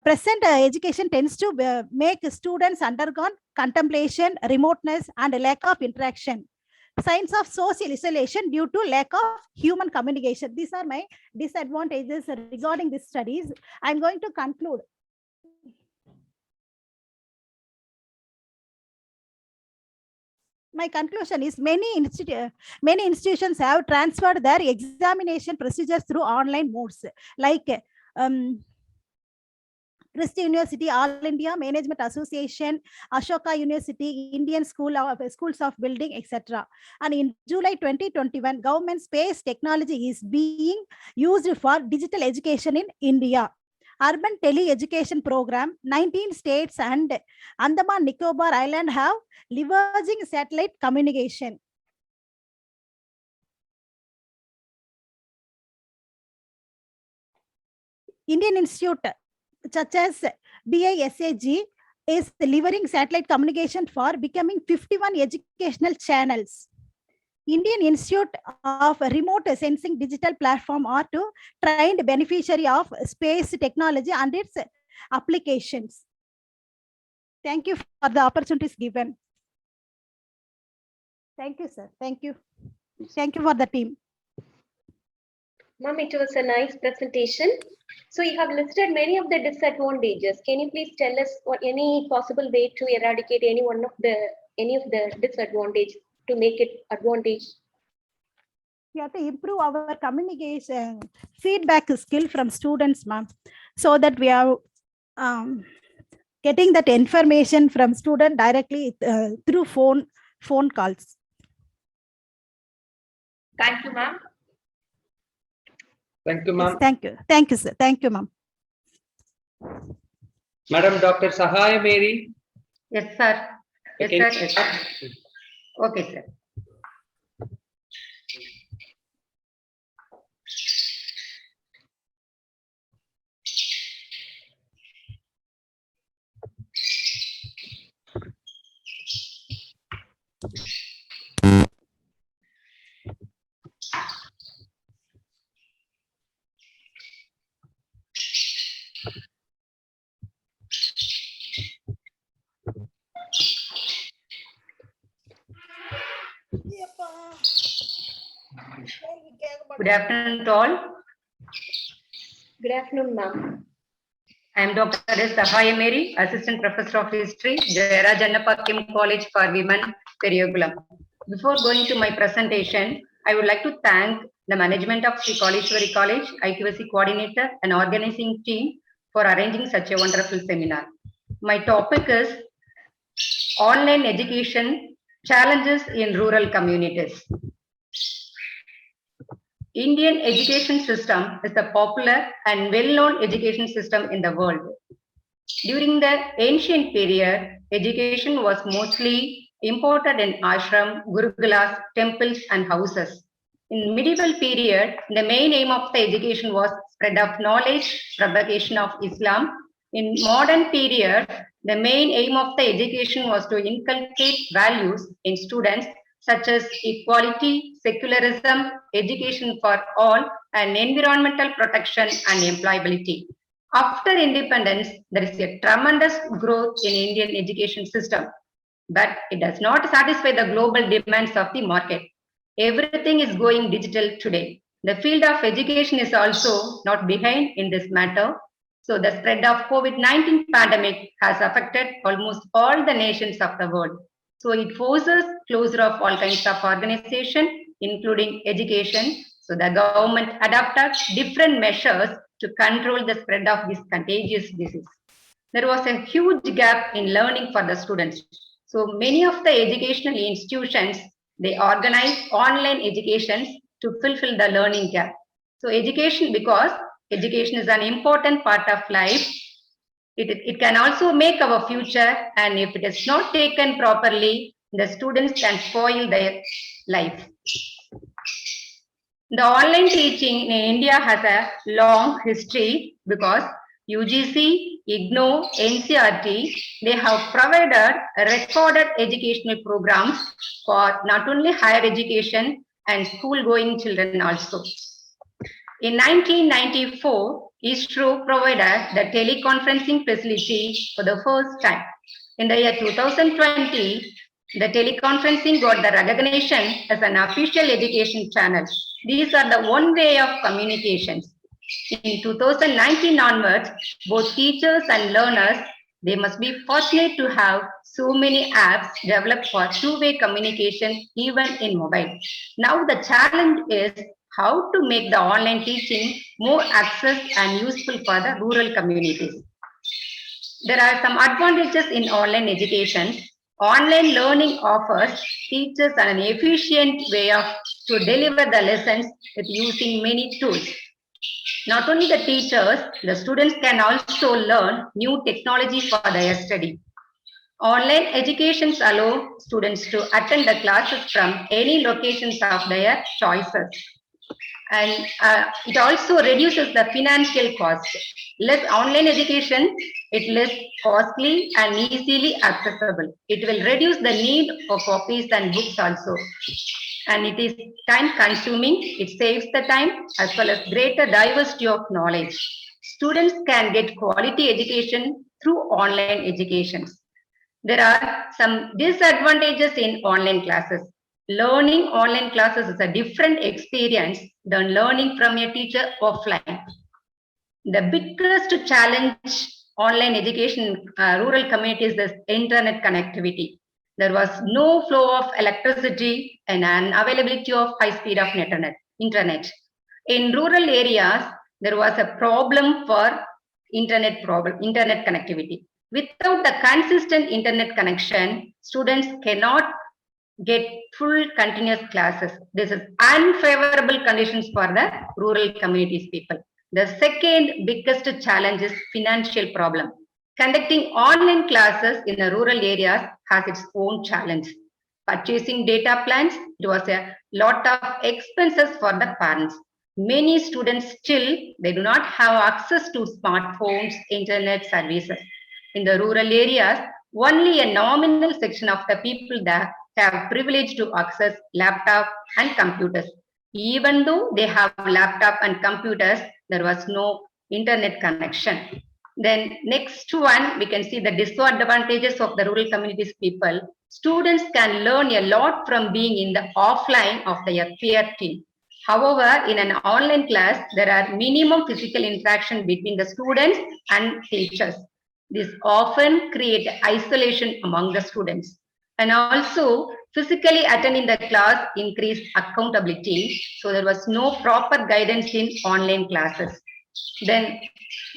present education tends to make students undergone contemplation, remoteness, and a lack of interaction. Signs of social isolation due to lack of human communication. These are my disadvantages regarding these studies. I'm going to conclude. My conclusion is many institutions have transferred their examination procedures through online modes, like Christie University, All India Management Association, Ashoka University, Indian Schools of Building, etc. And in July 2021, government space technology is being used for digital education in India. Urban tele-education program, 19 states and Andaman Nicobar Island have leveraging satellite communication. Indian Institute, such as BISAG, is delivering satellite communication for becoming 51 educational channels. Indian Institute of Remote Sensing digital platform are to trained beneficiary of space technology and its applications. Thank you for the opportunities given. Thank you, sir. Thank you. Thank you for the team. Ma'am, it was a nice presentation. So you have listed many of the disadvantages. Can you please tell us what any possible way to eradicate any of the disadvantage to make it advantage? We have to improve our communication feedback skill from students, ma'am, so that we are getting that information from student directly through phone calls. Thank you, ma'am. Thank you, ma'am. Yes, thank you. Thank you, sir. Thank you, ma'am. Madam Dr. Sahaya Mary. Yes, sir. Yes, Okay. sir. Yes, sir. Okay, sir. Good afternoon to all. Good afternoon, ma'am. I am Dr. S. Sahaya Mary, Assistant Professor of History, Jayaraj Annappa Kim College for Women, Periyakulam. Before going to my presentation, I would like to thank the management of Sri Kaleshwari College, IQAC coordinator and organizing team for arranging such a wonderful seminar. My topic is online education challenges in rural communities. Indian education system is a popular and well-known education system in the world. During the ancient period, education was mostly imported in ashram, gurukulas, temples, and houses. In medieval period, the main aim of the education was spread of knowledge, propagation of Islam. In modern period, the main aim of the education was to inculcate values in students such as equality, secularism, education for all, and environmental protection and employability. After independence, there is a tremendous growth in Indian education system, but it does not satisfy the global demands of the market. Everything is going digital today. The field of education is also not behind in this matter. So the spread of COVID-19 pandemic has affected almost all the nations of the world. So it forces closure of all kinds of organization, including education. So the government adopted different measures to control the spread of this contagious disease. There was a huge gap in learning for the students. So many of the educational institutions, they organize online educations to fulfill the learning gap. So education, because education is an important part of life, it can also make our future, and if it is not taken properly, the students can spoil their life. The online teaching in India has a long history because UGC, IGNOU, NCERT, they have provided recorded educational programs for not only higher education and school-going children also. In 1994, ISRO provided the teleconferencing facility for the first time. In the year 2020, the teleconferencing got the recognition as an official education channel. These are the one way of communications. In 2019 onwards, both teachers and learners, they must be fortunate to have so many apps developed for two-way communication even in mobile. Now the challenge is how to make the online teaching more access and useful for the rural communities. There are some advantages in online education. Online learning offers teachers an efficient way to deliver the lessons with using many tools. Not only the teachers, the students can also learn new technology for their study. Online educations allow students to attend the classes from any locations of their choices. And it also reduces the financial cost. Less online education, it less costly and easily accessible. It will reduce the need for copies and books also. And it is time consuming, it saves the time as well as greater diversity of knowledge. Students can get quality education through online educations. There are some disadvantages in online classes. Learning online classes is a different experience than learning from a teacher offline. The biggest challenge online education in rural communities is internet connectivity. There was no flow of electricity and an availability of high speed of internet. In rural areas, there was a problem for internet connectivity. Without the consistent internet connection, students cannot get full continuous classes. This is unfavorable conditions for the rural communities people. The second biggest challenge is financial problem. Conducting online classes in the rural areas has its own challenge. Purchasing data plans, it was a lot of expenses for the parents. Many students still, they do not have access to smartphones, internet services. In the rural areas, only a nominal section of the people that have privilege to access laptop and computers. Even though they have laptop and computers, there was no internet connection. Then next one, we can see the disadvantages of the rural communities people. Students can learn a lot from being in the offline of their peer team. However, in an online class, there are minimum physical interaction between the students and teachers. This often creates isolation among the students. And also, physically attending the class increased accountability. So there was no proper guidance in online classes. Then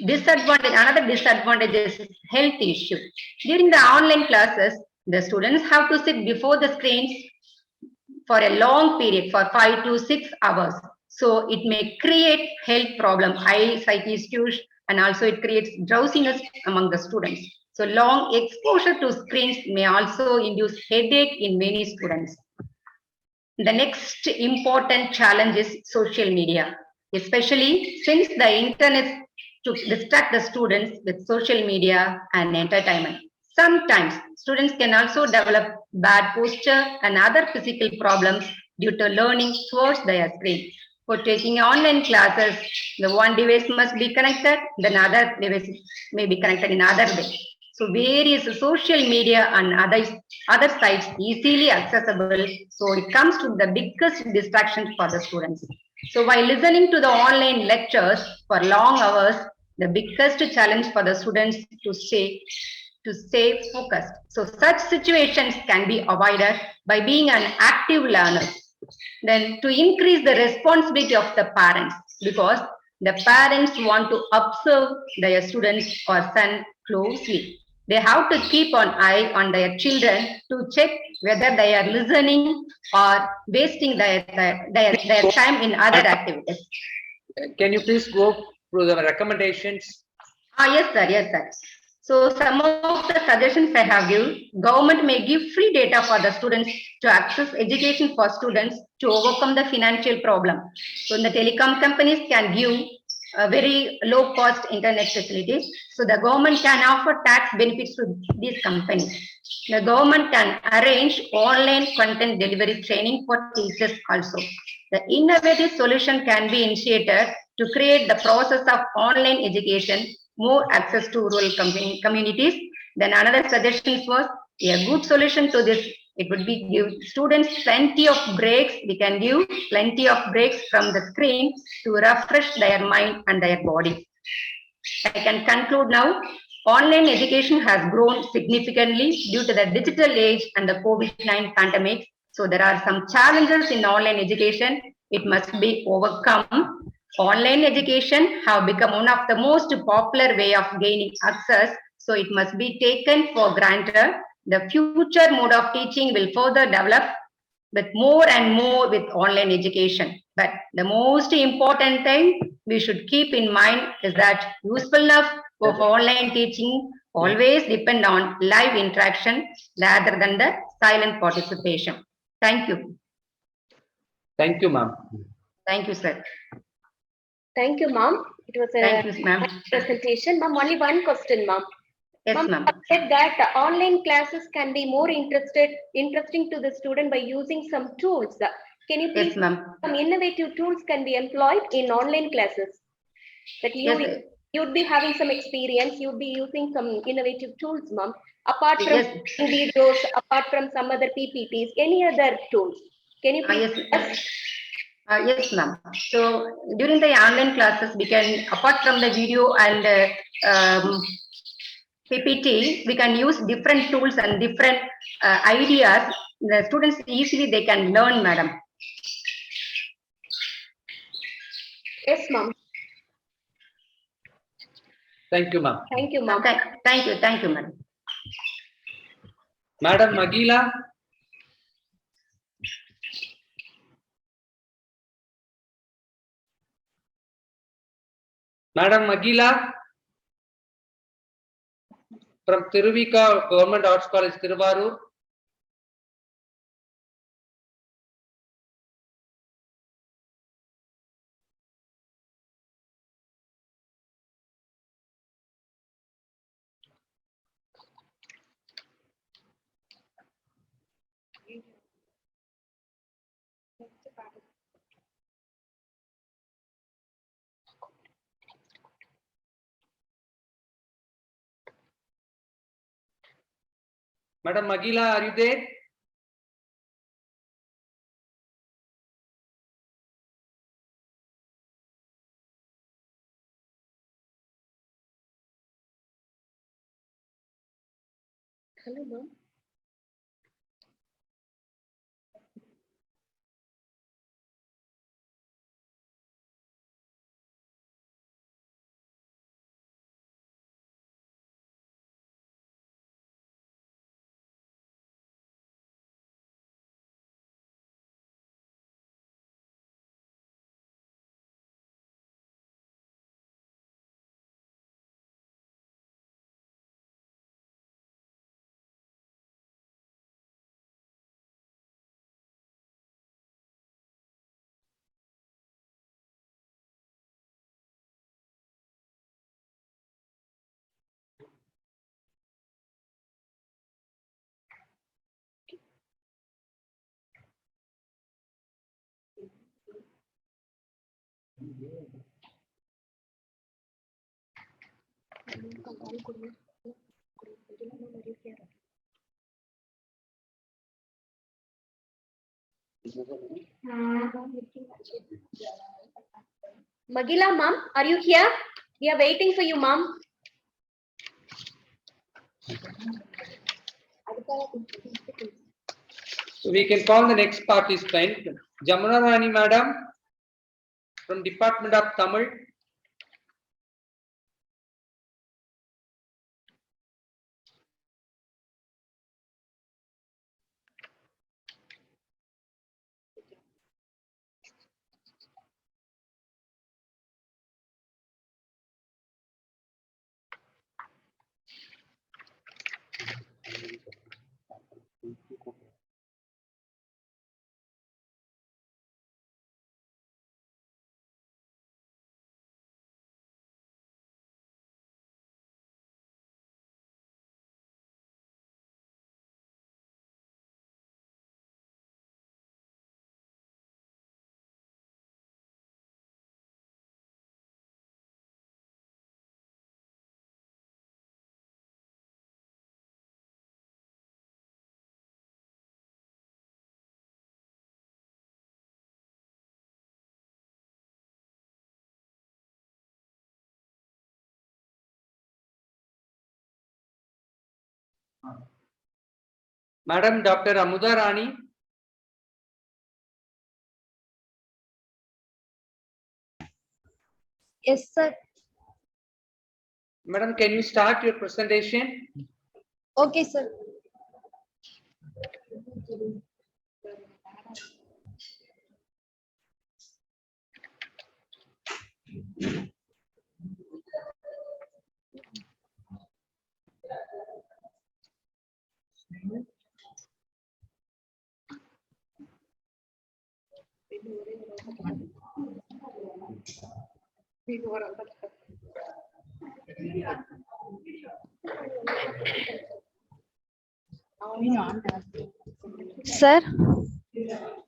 another disadvantage is health issue. During the online classes, the students have to sit before the screens for a long period, for 5 to 6 hours. So it may create health problem, eyesight issues, and also it creates drowsiness among the students. So long exposure to screens may also induce headache in many students. The next important challenge is social media, especially since the internet to distract the students with social media and entertainment. Sometimes students can also develop bad posture and other physical problems due to learning towards their screen. For taking online classes, the one device must be connected, then other device may be connected in other way. So various social media and other sites easily accessible. So it comes to the biggest distraction for the students. So while listening to the online lectures for long hours, the biggest challenge for the students to stay focused. So such situations can be avoided by being an active learner. Then to increase the responsibility of the parents, because the parents want to observe their students or son closely. They have to keep an eye on their children to check whether they are listening or wasting their time in other activities. Can you please go through the recommendations? Yes, sir. Yes, sir. So some of the suggestions I have given, government may give free data for the students to access education for students to overcome the financial problem. So the telecom companies can give very low cost internet facilities. So the government can offer tax benefits to these companies. The government can arrange online content delivery training for teachers also. The innovative solution can be initiated to create the process of online education, more access to rural communities. Then another suggestion was a good solution to this. It would be give students plenty of breaks. We can give plenty of breaks from the screen to refresh their mind and their body. I can conclude now. Online education has grown significantly due to the digital age and the COVID-19 pandemic. So there are some challenges in online education. It must be overcome. Online education have become one of the most popular way of gaining access. So it must be taken for granted. The future mode of teaching will further develop with more and more with online education. But the most important thing we should keep in mind is that usefulness of online teaching always depend on live interaction rather than the silent participation. Thank you. Thank you, ma'am. Thank you, sir. Thank you, ma'am. It was a Thank you, ma'am. nice presentation. Ma'am, only one question, ma'am. Yes, ma'am. Said that online classes can be more interesting to the student by using some tools. Can you please Yes, ma'am. some innovative tools can be employed in online classes? That Yes, you'd be having some experience, you'd be using some innovative tools, ma'am. Apart from yes. videos, apart from some other PPTs, any other tools? Can you please? Yes. Yes, ma'am. So during the online classes, we can, apart from the video and PPT, we can use different tools and different ideas. The students easily they can learn, madam. Yes, ma'am. Thank you, ma'am. Thank you, ma'am. Thank you, madam. Madam Magila. Madam Magila from Tiruvika Government Arts College, Tiruvarur. Madam Magila, are you there? Hello, ma'am. Magila, ma'am, are you here? We are waiting for you, ma'am. We can call the next participant, Jamuna Rani Madam from Department of Tamil. Madam Dr. Amuda Rani. Yes, sir. Madam, can you start your presentation? Okay, sir. Sir,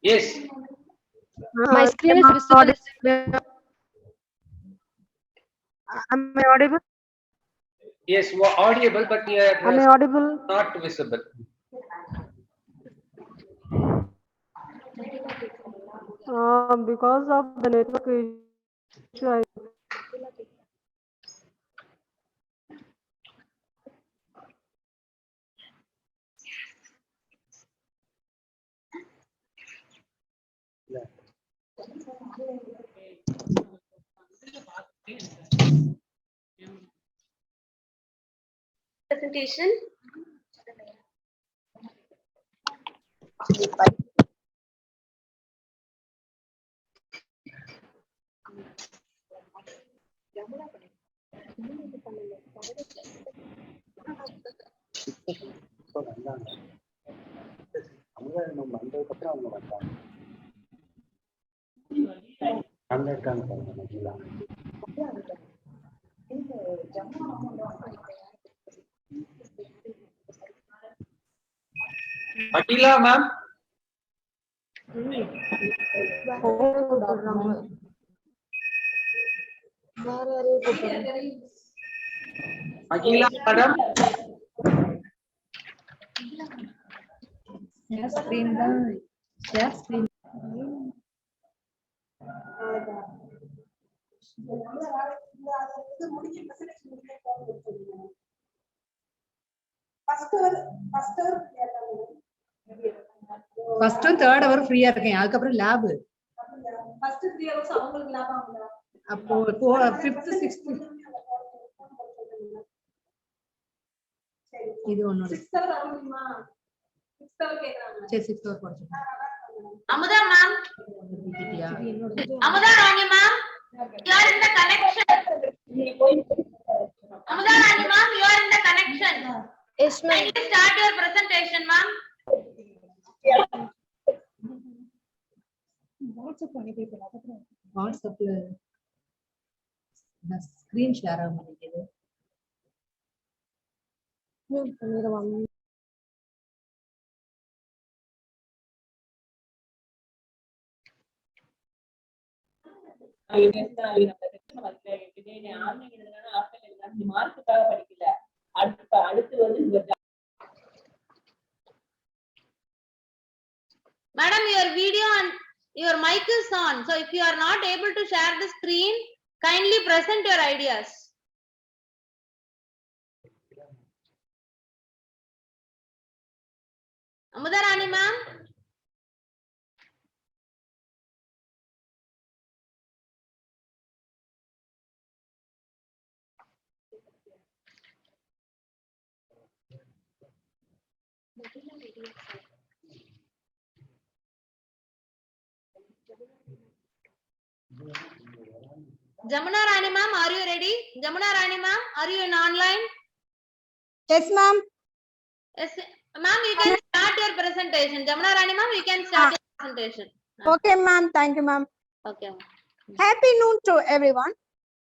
Yes. my screen is visible. Am I audible? Yes, you are audible, but you Am I are audible? not visible. Because of the network issue, Presentation. Akila, ma'am. Akila, madam. first and third hour free இருக்கேன் அதுக்கப்புறம் lab First 3 hours அவங்களுக்கு லாபம் ஆகுதா? அப்போ fifth sixth இது ஒண்ணு 6 hour ஆகுமா? 6 hour கேக்குறாங்க. சரி 6 hour படிச்சு Amuda ma'am. Amuda Rani ma'am. You are in the connection. Amuda Rani ma'am, you are in the connection. Yes, ma'am. Can you start your presentation, ma'am? வாட்ஸ்அப்ல நான் screen share ஆக மாட்டேங்குது Madam, your video and your mic is on. So if you are not able to share the screen, kindly present your ideas. Amuda Rani ma'am. Jamuna Rani ma'am, are you ready? Jamuna Rani ma'am, are you in online? Yes, ma'am. Yes, ma'am, you can start your presentation. Jamuna Rani ma'am, you can start your presentation. Okay, ma'am. Thank you, ma'am. Okay. Happy noon to everyone.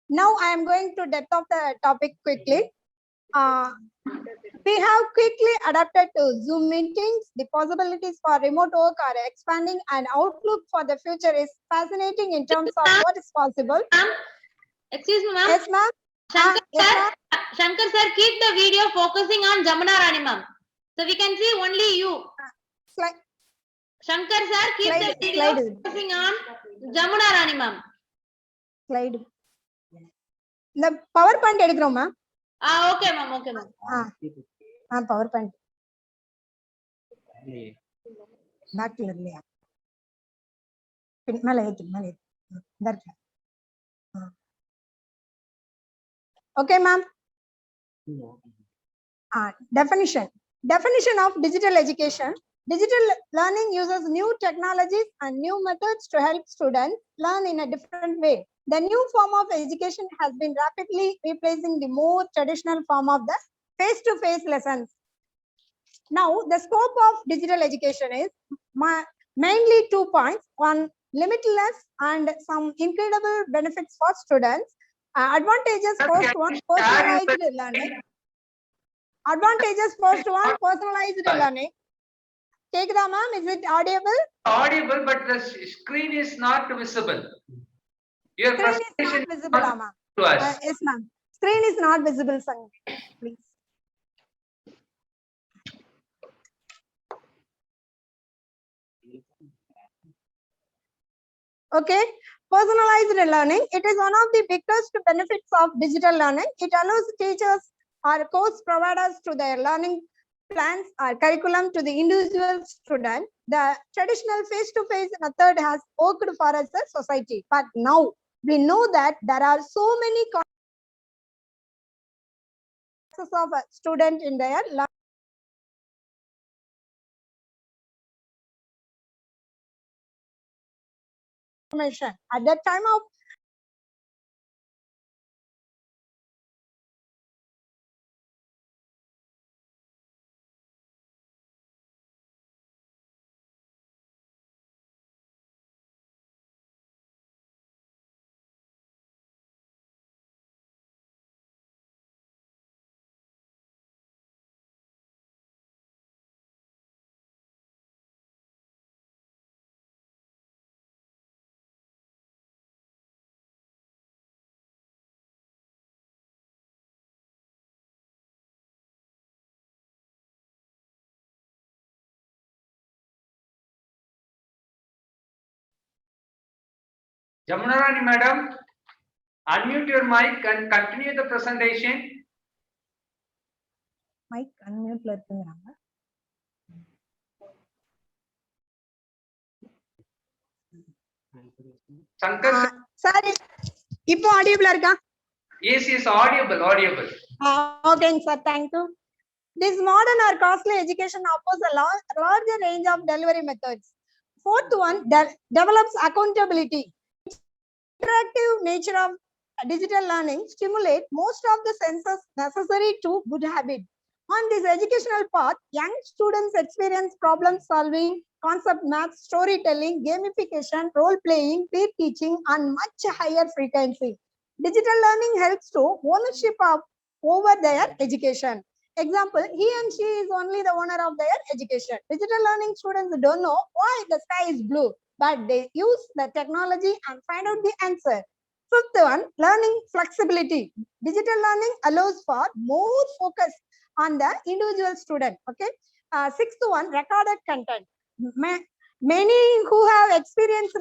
Now I am going to depth of the topic quickly. We have quickly adapted to Zoom meetings. The possibilities for remote work are expanding, and outlook for the future is fascinating in terms of what is possible. Excuse me, ma'am. Yes, ma'am. Shankar Yes, sir, ma'am. Shankar sir, keep the video focusing on Jamuna Rani ma'am. So we can see only you. Slide. Shankar sir, keep the video focusing on Jamuna Rani ma'am. Slide. The PowerPoint எடுக்கிறோம் ma'am. Okay ma'am, okay ma'am. PowerPoint. பேக்ல இல்லையா மேல ஏத்து மேல ஏத்து இந்த இருக்கு okay ma'am definition of digital education. Digital learning uses new technologies and new methods to help students learn in a different way. The new form of education has been rapidly replacing the more traditional form of the face-to-face lessons. Now, the scope of digital education is mainly 2 points. One, limitless and some incredible benefits for students. Advantages, first one, personalized learning. Advantages, first one, personalized learning. Kekda ma'am, is it audible? Audible, but the screen is not visible. Your Screen is presentation not visible, ma'am. to us. Yes, ma'am. Screen is not visible, Sangeeta, please. Okay, personalized learning. It is one of the biggest benefits of digital learning. It allows teachers or course providers to their learning plans or curriculum to the individual student. The traditional face-to-face method has worked for us as a society, but now we know that there are so many classes of a student in their learning. At that time of Jamunarani madam, unmute your mic and continue the presentation. mic unmute ல இருக்குங்கறாங்க. Shankar sir. Sorry, இப்போ audible இருக்கா? Yes, yes, audible, audible. Okay, sir, thank you. This modern or costly education offers a larger range of delivery methods. Fourth one, develops accountability. Interactive nature of digital learning stimulate most of the senses necessary to good habit. On this educational path, young students experience problem solving, concept math, storytelling, gamification, role playing, peer teaching on much higher frequency. Digital learning helps to ownership of over their education. Example, he and she is only the owner of their education. Digital learning students don't know why the sky is blue, but they use the technology and find out the answer. Fifth one, learning flexibility. Digital learning allows for more focus on the individual student. Okay. Sixth one, recorded content. Many who have experienced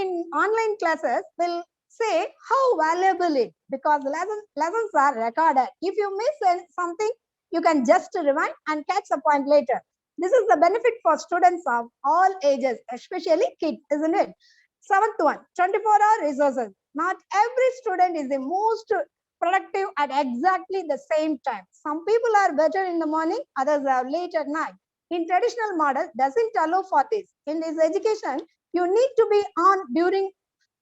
in online classes will say how valuable it, because lessons are recorded. If you miss something, you can just rewind and catch the point later. This is the benefit for students of all ages, especially kids, isn't it? Seventh one, 24-hour resources. Not every student is the most productive at exactly the same time. Some people are better in the morning, others are late at night. In traditional model, doesn't allow for this. In this education, you need to be on during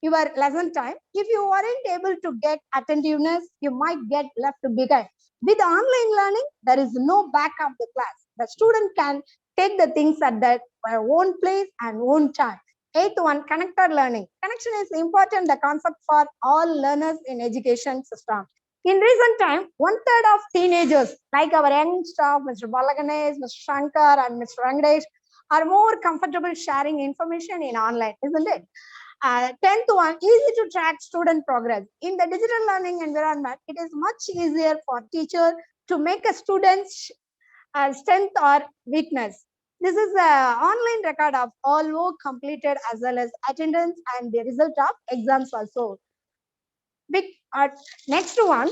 your lesson time. If you weren't able to get attentiveness, you might get left behind. With online learning, there is no back of the class. The student can take the things at their own place and own time. Eighth one, connected learning. Connection is important, the concept for all learners in education system. In recent time, 1/3 of teenagers, like our young staff, Mr. Balaganesh, Mr. Shankar, and Mr. Venkatesh, are more comfortable sharing information in online, isn't it? 10th one, easy to track student progress. In the digital learning environment, it is much easier for teacher to make a student's strength or weakness. This is an online record of all work completed as well as attendance and the result of exams also. Next one,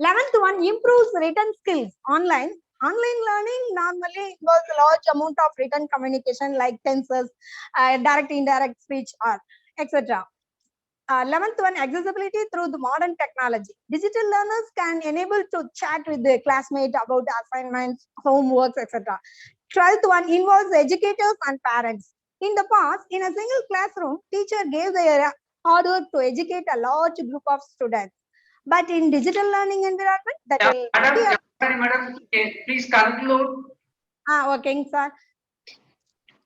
11th one, improves written skills. Online Online learning normally involves a large amount of written communication like tenses, direct, indirect speech, or etc. 11th one, accessibility through the modern technology. Digital learners can enable to chat with their classmates about assignments, homeworks, etc. 12th one involves educators and parents. In the past, in a single classroom, teacher gave their hard work to educate a large group of students. But in digital learning environment, that will Madam, please conclude. Okay, sir.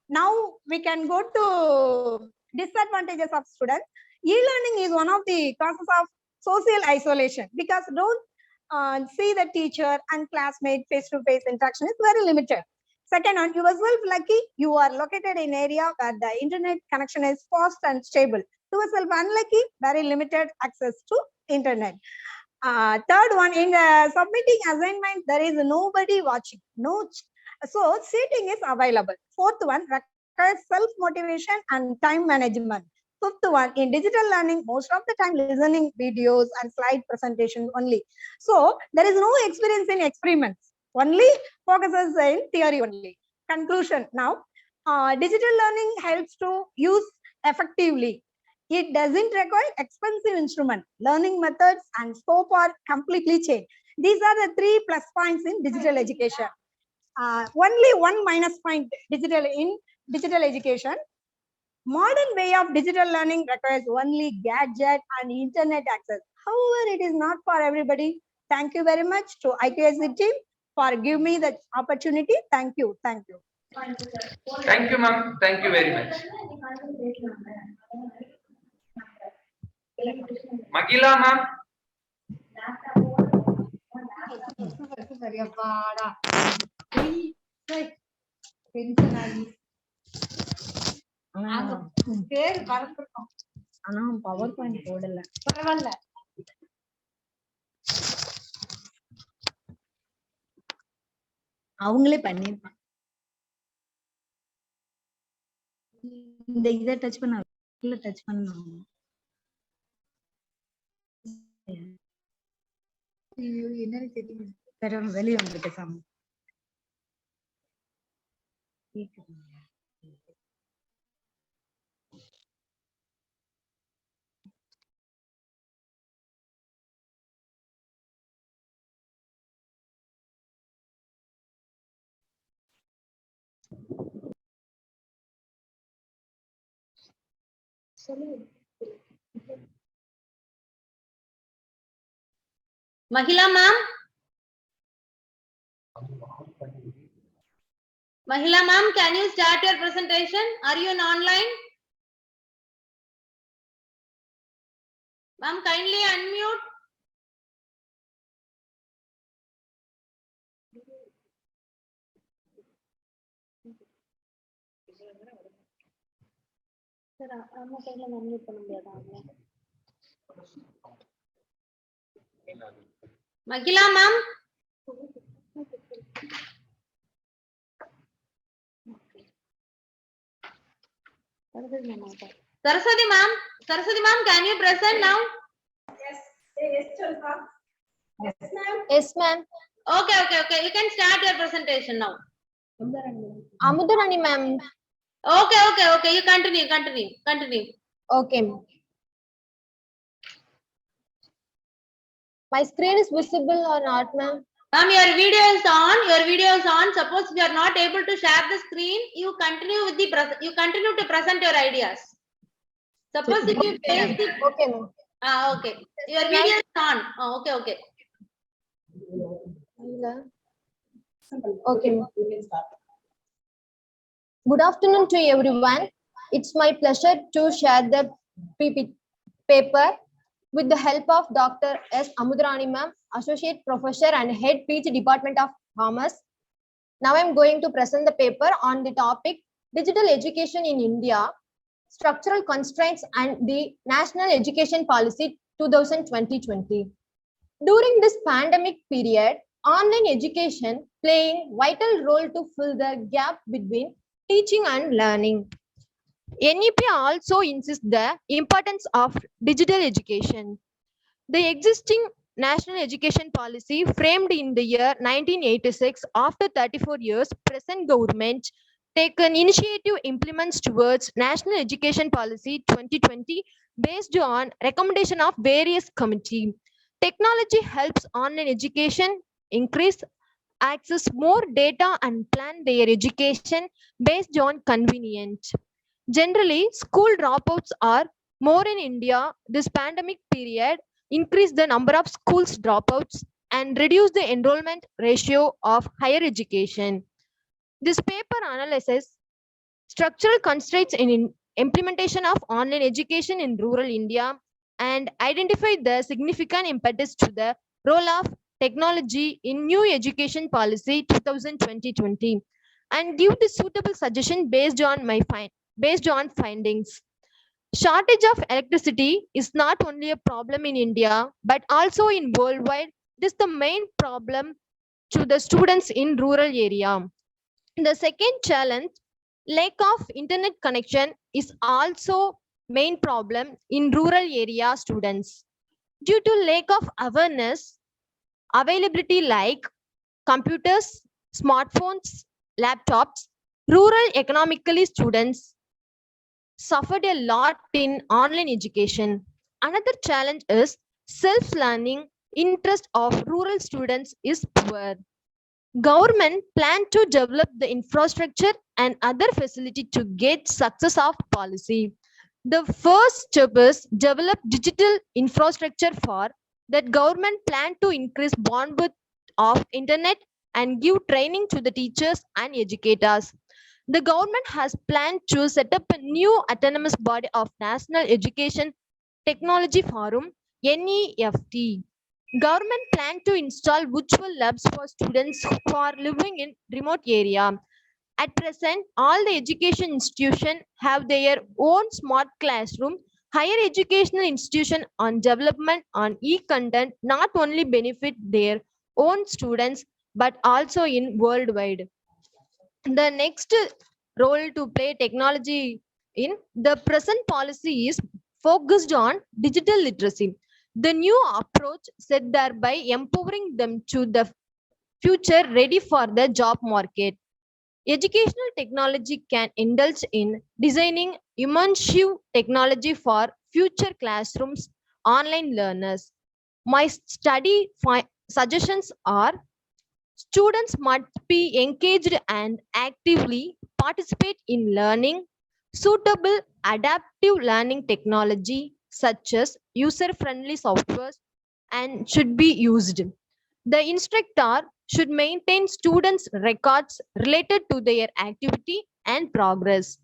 Now we can go to disadvantages of students. E-learning is one of the causes of social isolation because don't see the teacher and classmate face-to-face interaction is very limited. Second one, you yourself lucky you are located in area where the internet connection is fast and stable. Yourself unlucky, very limited access to internet. Third one, in submitting assignment, there is nobody watching. So seating is available. Fourth one, requires self-motivation and time management. Fifth one, in digital learning, most of the time listening videos and slide presentation only. So there is no experience in experiments. Only focuses in theory only. Conclusion now, digital learning helps to use effectively. It doesn't require expensive instrument. Learning methods and scope are completely changed. These are the 3 plus points in digital education. Only 1 minus point in digital education. Modern way of digital learning requires only gadget and internet access. However, it is not for everybody. Thank you very much to IQAC team for giving me the opportunity. Thank you. Thank you. Thank you, ma'am. Thank you very much. Magila, ma'am. Power point போடல பரவாயில்ல அவங்களே பண்ணிருப்பாங்க இந்த இதை touch பண்ண touch பண்ணணும் என்னன்னு தெரியும் வெளியே வந்து பேசாம Mahila ma'am? Mahila ma'am, can you start your presentation? Are you in online? Ma'am, kindly unmute. Mahila ma'am? Saraswati ma'am? Saraswati ma'am, can you present now? Yes, ma'am. Okay. You can start your presentation now. Amudarani, ma'am. Okay. You continue. Okay. My screen is visible or not, ma'am? Ma'am, your video is on. Suppose you are not able to share the screen, you continue to present your ideas. Suppose if you face the... Okay, ma'am. Okay. Your video is on. Okay. Okay, ma'am. Good afternoon to everyone. It's my pleasure to share the paper with the help of Dr. S. Amudarani ma'am, Associate Professor and Head PG Department of Commerce. Now I'm going to present the paper on the topic Digital Education in India, Structural Constraints and the National Education Policy 2020. During this pandemic period, online education playing vital role to fill the gap between teaching and learning. NEP also insists the importance of digital education. The existing national education policy framed in the year 1986. After 34 years, present government take an initiative implements towards national education policy 2020 based on recommendation of various committee. Technology helps online education increase access more data and plan their education based on convenience. Generally, school dropouts are more in India. This pandemic period increased the number of schools dropouts and reduced the enrollment ratio of higher education. This paper analyzes structural constraints in implementation of online education in rural India and identify the significant impetus to the role of technology in new education policy 2020 and give the suitable suggestion based on findings. Shortage of electricity is not only a problem in India but also in worldwide. This is the main problem to the students in rural area. The second challenge, lack of internet connection, is also main problem in rural area students. Due to lack of awareness, availability like computers, smartphones, laptops, rural economically students suffered a lot in online education. Another challenge is self-learning. Interest of rural students is poor. Government plan to develop the infrastructure and other facility to get success of policy. The first step is develop digital infrastructure for that government plan to increase bandwidth of internet and give training to the teachers and educators. The government has planned to set up a new autonomous body of National Education Technology Forum, NEFT. Government plan to install virtual labs for students who are living in remote area. At present, all the education institutions have their own smart classroom. Higher educational institution on development on e-content not only benefit their own students but also in worldwide. The next role to play technology in the present policy is focused on digital literacy. The new approach said thereby empowering them to the future ready for the job market. Educational technology can indulge in designing immersive technology for future classrooms, online learners. My suggestions are students must be engaged and actively participate in learning. Suitable adaptive learning technology such as user-friendly software and should be used. The instructor should maintain students' records related to their activity and progress.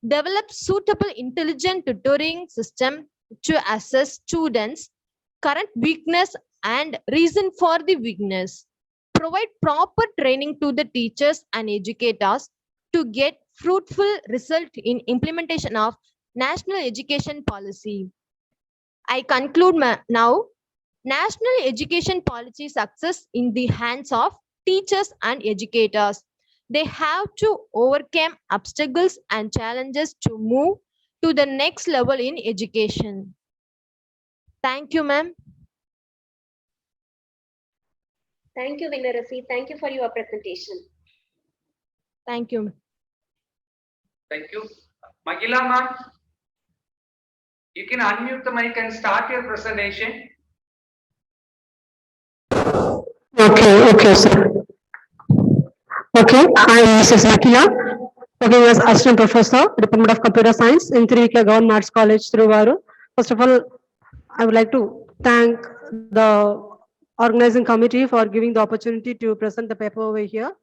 Develop suitable intelligent tutoring system to assess students' current weakness and reason for the weakness. Provide proper training to the teachers and educators to get fruitful result in implementation of national education policy. I conclude now. National education policy success in the hands of teachers and educators. They have to overcome obstacles and challenges to move to the next level in education. Thank you, ma'am. Thank you, Vinarasi. Thank you for your presentation. Thank you. Thank you. Magila ma'am, you can unmute the mic and start your presentation. Okay, sir. Okay, I am Mrs. Makila, working as Assistant Professor, Department of Computer Science in Tiruvika Government Arts College, Thiruvaru. First of all, I would like to thank the organizing committee for giving the opportunity to present the paper over here.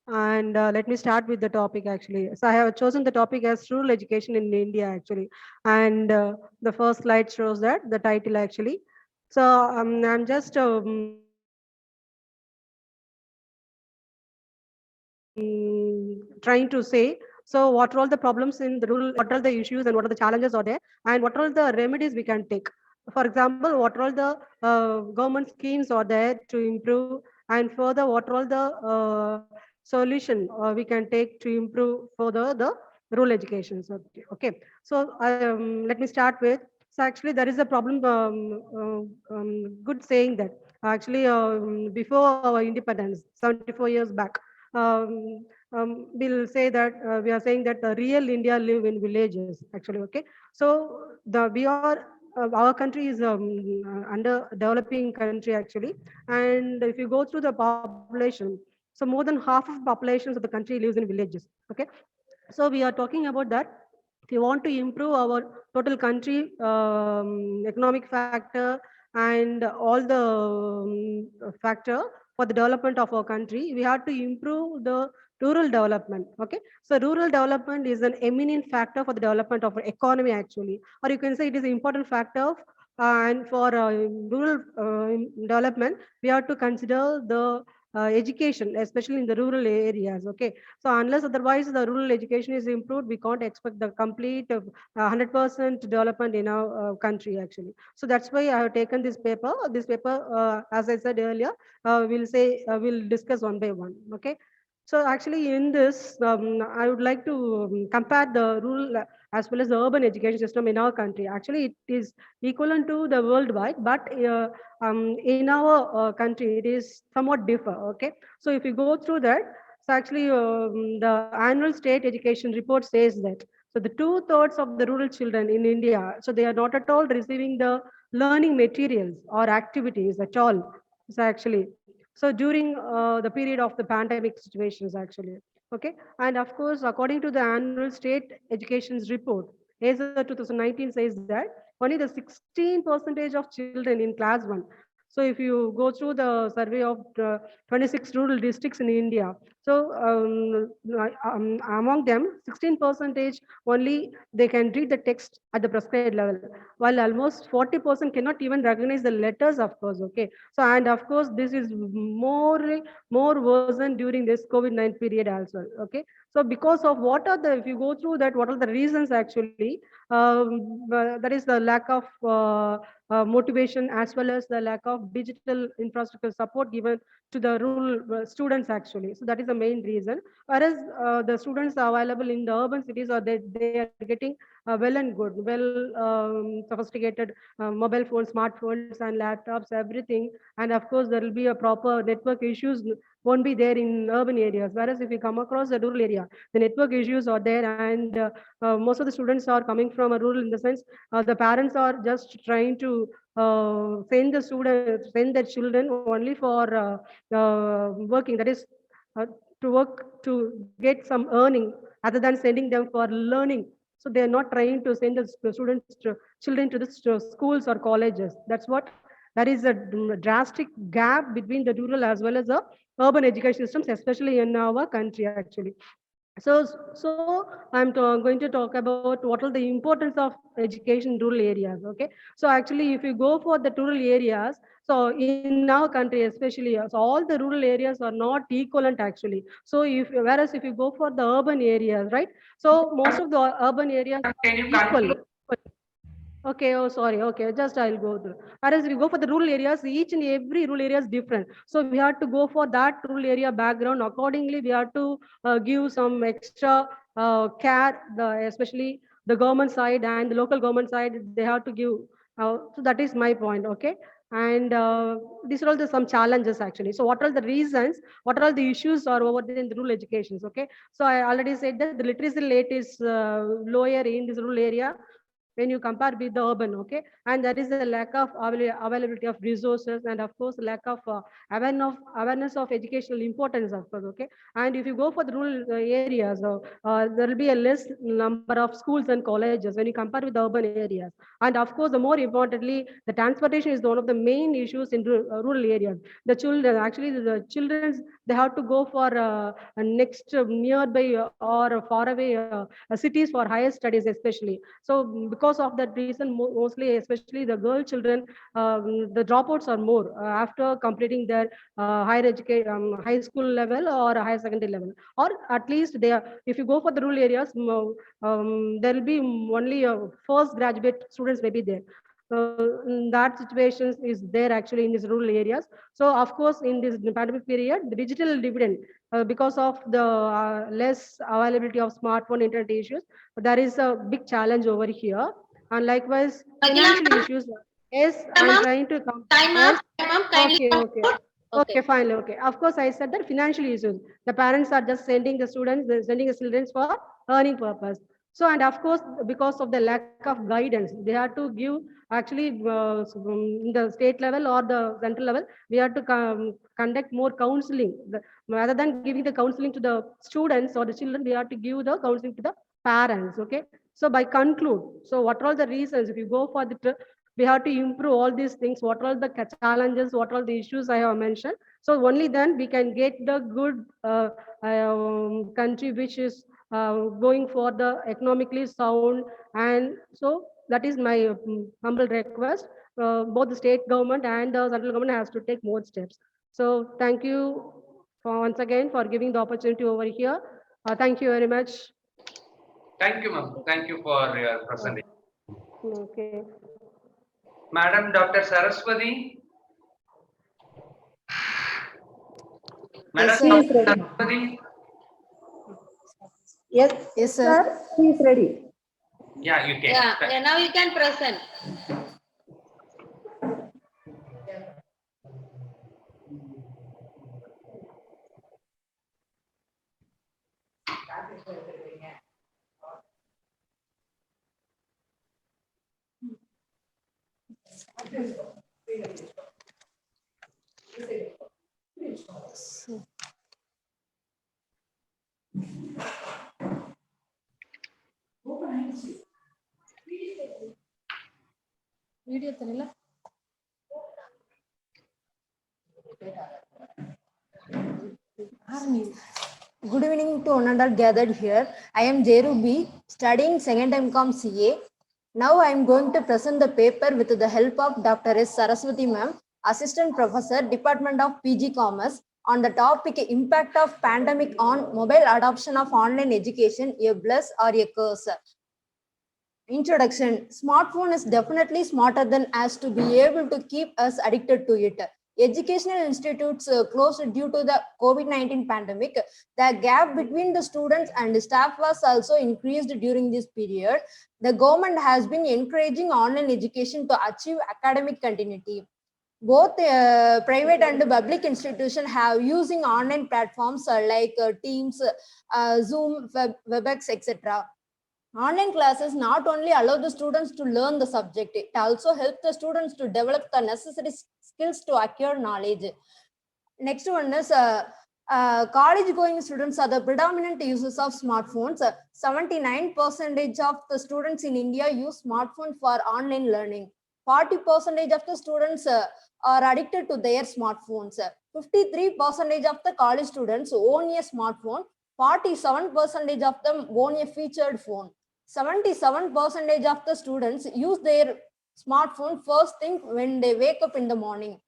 And let me start with the topic actually. So I have chosen the topic as rural education in India actually. And the first slide shows that, the title actually. So I'm just trying to say, so what are all the problems in the rural, what are the issues and what are the challenges are there, and what are all the remedies we can take. For example, what are all the government schemes are there to improve, and further what are all the solution we can take to improve further the rural education. So, okay, so let me start with So actually, there is a problem. Good saying that actually before our independence, 74 years back, we'll say that we are saying that the real India live in villages. Actually, okay. So we are our country is under developing country actually, and if you go through the population, so more than half of populations of the country lives in villages. Okay, so we are talking about that. If you want to improve our total country economic factor and all the factor for the development of our country, we have to improve the rural development. Okay, so rural development is an eminent factor for the development of our economy actually, or you can say it is an important factor. And for rural development, we have to consider the education, especially in the rural areas. Okay, so unless otherwise the rural education is improved, we can't expect the complete 100% development in our country actually. So that's why I have taken this paper. This paper, as I said earlier, we'll discuss one by one. Okay. So actually in this, I would like to compare the rural as well as the urban education system in our country. Actually, it is equivalent to the worldwide, but in our country, it is somewhat differ. Okay. So if you go through that, so actually the annual state education report says that, so the 2/3 of the rural children in India, so they are not at all receiving the learning materials or activities at all. So actually, so during the period of the pandemic situations actually. Okay, and of course, according to the annual state education's report, ASA 2019 says that only the 16% of children in class 1. So if you go through the survey of 26 rural districts in India, so among them, 16% only they can read the text at the prescribed level, while almost 40% cannot even recognize the letters, of course. Okay, so and of course, this is more worsened during this COVID-19 period as well. Okay, so because of what are the, if you go through that, what are the reasons actually? That is the lack of motivation as well as the lack of digital infrastructure support given to the rural students actually. So that is the main reason. Whereas the students are available in the urban cities, or they are getting well and good, well sophisticated mobile phones, smartphones and laptops, everything. And of course, there will be a proper network issues won't be there in urban areas. Whereas if you come across the rural area, the network issues are there, and most of the students are coming from a rural in the sense the parents are just trying to send their children only for working. That is to work to get some earning, other than sending them for learning. So they are not trying to send the children to the schools or colleges. That's what, there is a drastic gap between the rural as well as the urban education systems, especially in our country actually. So going to talk about what are the importance of education in rural areas. Okay, so actually if you go for the rural areas, so in our country especially, so all the rural areas are not equivalent actually. So if, whereas if you go for the urban areas, right, so most of the urban areas are Can you equal. conclude? Okay, oh sorry. Okay, just I'll go through. Whereas we go for the rural areas, each and every rural area is different. So we have to go for that rural area background. Accordingly, we have to give some extra care, especially the government side and the local government side. They have to give. So that is my point. Okay. And these are all some challenges actually. So what are the reasons? What are all the issues are over there in the rural educations? Okay. So I already said that the literacy rate is lower in this rural area when you compare with the urban. Okay, and there is a lack of availability of resources, and of course lack of awareness of educational importance, of course. Okay, and if you go for the rural areas, there will be a less number of schools and colleges when you compare with the urban areas. And of course, the more importantly, the transportation is one of the main issues in rural areas. The children, actually the children, they have to go for a next nearby or far away cities for higher studies especially. So because of that reason, mostly especially the girl children, the dropouts are more after completing their higher education, high school level or higher secondary level, or at least they are, if you go for the rural areas, there will be only first graduate students may be there. That situation is there actually in these rural areas. So of course, in this pandemic period, the digital dividend, because of the less availability of smartphone internet issues, there is a big challenge over here. And likewise, Magila financial ma'am. issues. Yes, Ma'am, I'm trying to come. Time Yes. up. Time up. Kindly Okay, okay. conclude. Okay, fine. Okay. Of course, I said that financial issues. The parents are just sending the students, they're sending the children for earning purpose. So, and of course, because of the lack of guidance, they have to give actually in the state level or the central level, we have to conduct more counseling. Rather than giving the counseling to the students or the children, we have to give the counseling to the parents. Okay. So, by conclude, so what are all the reasons if you go for the we have to improve all these things, what are the challenges, what are the issues I have mentioned. So only then we can get the good country which is going for the economically sound. And so that is my humble request. Both the state government and the central government has to take more steps. So thank you for once again for giving the opportunity over here. Thank you very much. Thank you, ma'am. Thank you for your presentation. Okay. Madam Dr. Saraswati. Madam He is ready. Saraswati. Yes, Yes, sir. He is ready. Yeah, you can. Yeah. Now you can present. Video தெரியல. Good evening to one and all gathered here. I am Jeru B, studying second MCom CA. Now I am going to present the paper with the help of Dr. S. Saraswati ma'am, Assistant Professor, Department of PG Commerce, on the topic impact of pandemic on mobile adoption of online education, a bless or a curse. Introduction. Smartphone is definitely smarter than us to be able to keep us addicted to it. Educational institutes closed due to the COVID-19 pandemic. The gap between the students and the staff was also increased during this period. The government has been encouraging online education to achieve academic continuity. Both private and public institutions have using online platforms like Teams, Zoom, WebEx, etc. Online classes not only allow the students to learn the subject, it also helps the students to develop the necessary skills to acquire knowledge. Next one is college going students are the predominant users of smartphones. 79% of the students in India use smartphone for online learning. 40% of the students are addicted to their smartphones. 53% of the college students own a smartphone. 47% of them own a featured phone. 77% of the students use their smartphone first thing when they wake up in the morning.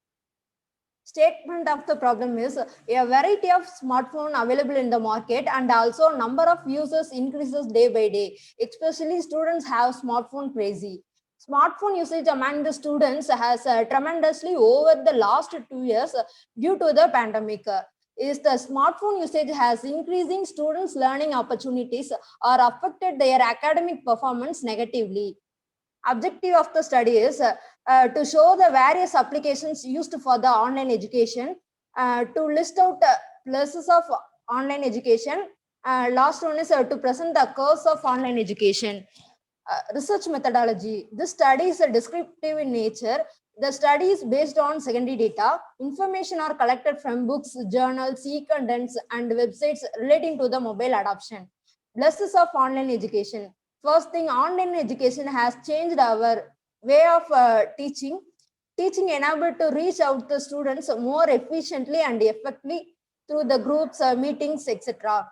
Statement of the problem is a variety of smartphone available in the market, and also number of users increases day by day. Especially students have smartphone crazy. Smartphone usage among the students has tremendously over the last 2 years due to the pandemic. Is the smartphone usage has increasing students' learning opportunities or affected their academic performance negatively. Objective of the study is to show the various applications used for the online education, to list out pluses of online education. Last one is to present the curse of online education. Research methodology. This study is descriptive in nature. The study is based on secondary data. Information are collected from books, journals, e-contents, and websites relating to the mobile adoption. Pluses of online education. First thing, online education has changed our way of teaching. Teaching enabled to reach out to students more efficiently and effectively through the groups, meetings, etc.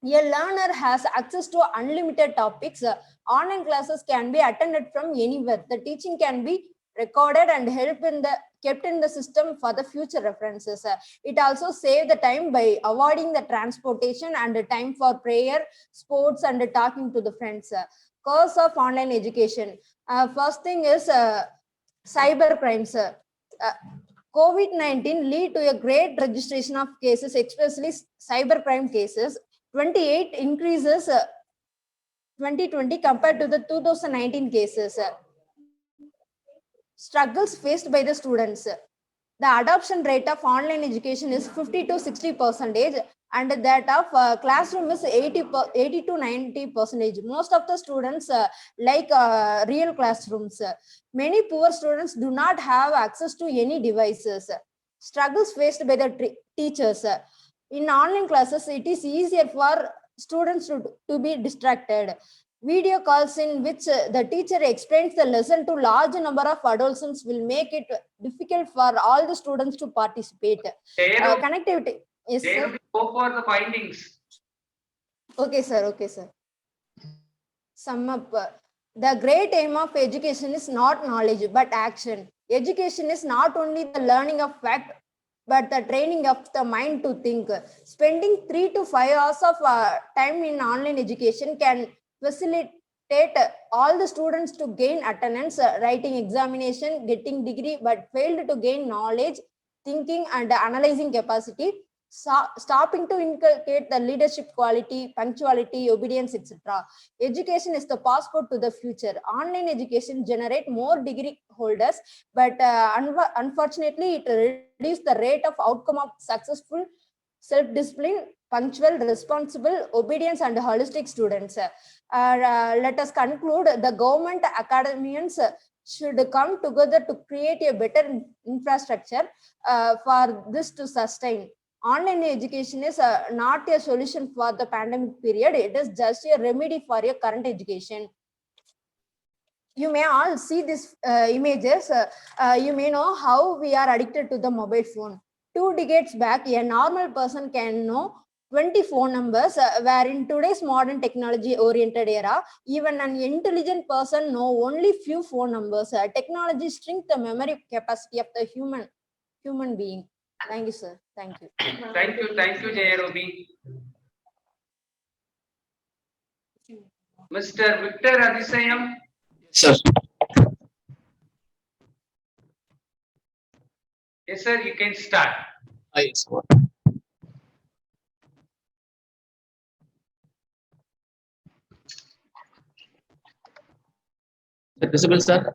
A learner has access to unlimited topics. Online classes can be attended from anywhere. The teaching can be recorded and kept in the system for the future references. It also saves the time by avoiding the transportation and the time for prayer, sports, and talking to the friends. Curse of online education. First thing is cyber crimes. COVID-19 lead to a great registration of cases, especially cybercrime cases. 28 increases 2020 compared to the 2019 cases. Struggles faced by the students. The adoption rate of online education is 50 to 60%, and that of classroom is 80 to 90%. Most of the students like real classrooms. Many poor students do not have access to any devices. Struggles faced by the teachers. In online classes, it is easier for students to be distracted. Video calls in which the teacher explains the lesson to large number of adolescents will make it difficult for all the students to participate. Connectivity. Yes, sir. Go for the findings. Okay, sir. Okay, sir. Sum up. The great aim of education is not knowledge, but action. Education is not only the learning of fact, but the training of the mind to think. Spending 3 to 5 hours of time in online education can facilitate all the students to gain attendance, writing examination, getting degree, but failed to gain knowledge, thinking and analyzing capacity, stopping to inculcate the leadership quality, punctuality, obedience, etc. Education is the passport to the future. Online education generate more degree holders, but unfortunately, it reduces the rate of outcome of successful, self-discipline, punctual, responsible, obedience, and holistic students. Let us conclude. The government academians should come together to create a better infrastructure for this to sustain. Online education is not a solution for the pandemic period. It is just a remedy for your current education. You may all see these images. You may know how we are addicted to the mobile phone. 2 decades back, a normal person can know 20 phone numbers, where in today's modern technology-oriented era, even an intelligent person know only few phone numbers. Technology shrinks the memory capacity of the human being. Thank you, sir. Thank you. Thank you, Jaya Ruby. Mr. Victor Adisayam. Sir. Yes, sir, you can start. Yes. Visible, sir?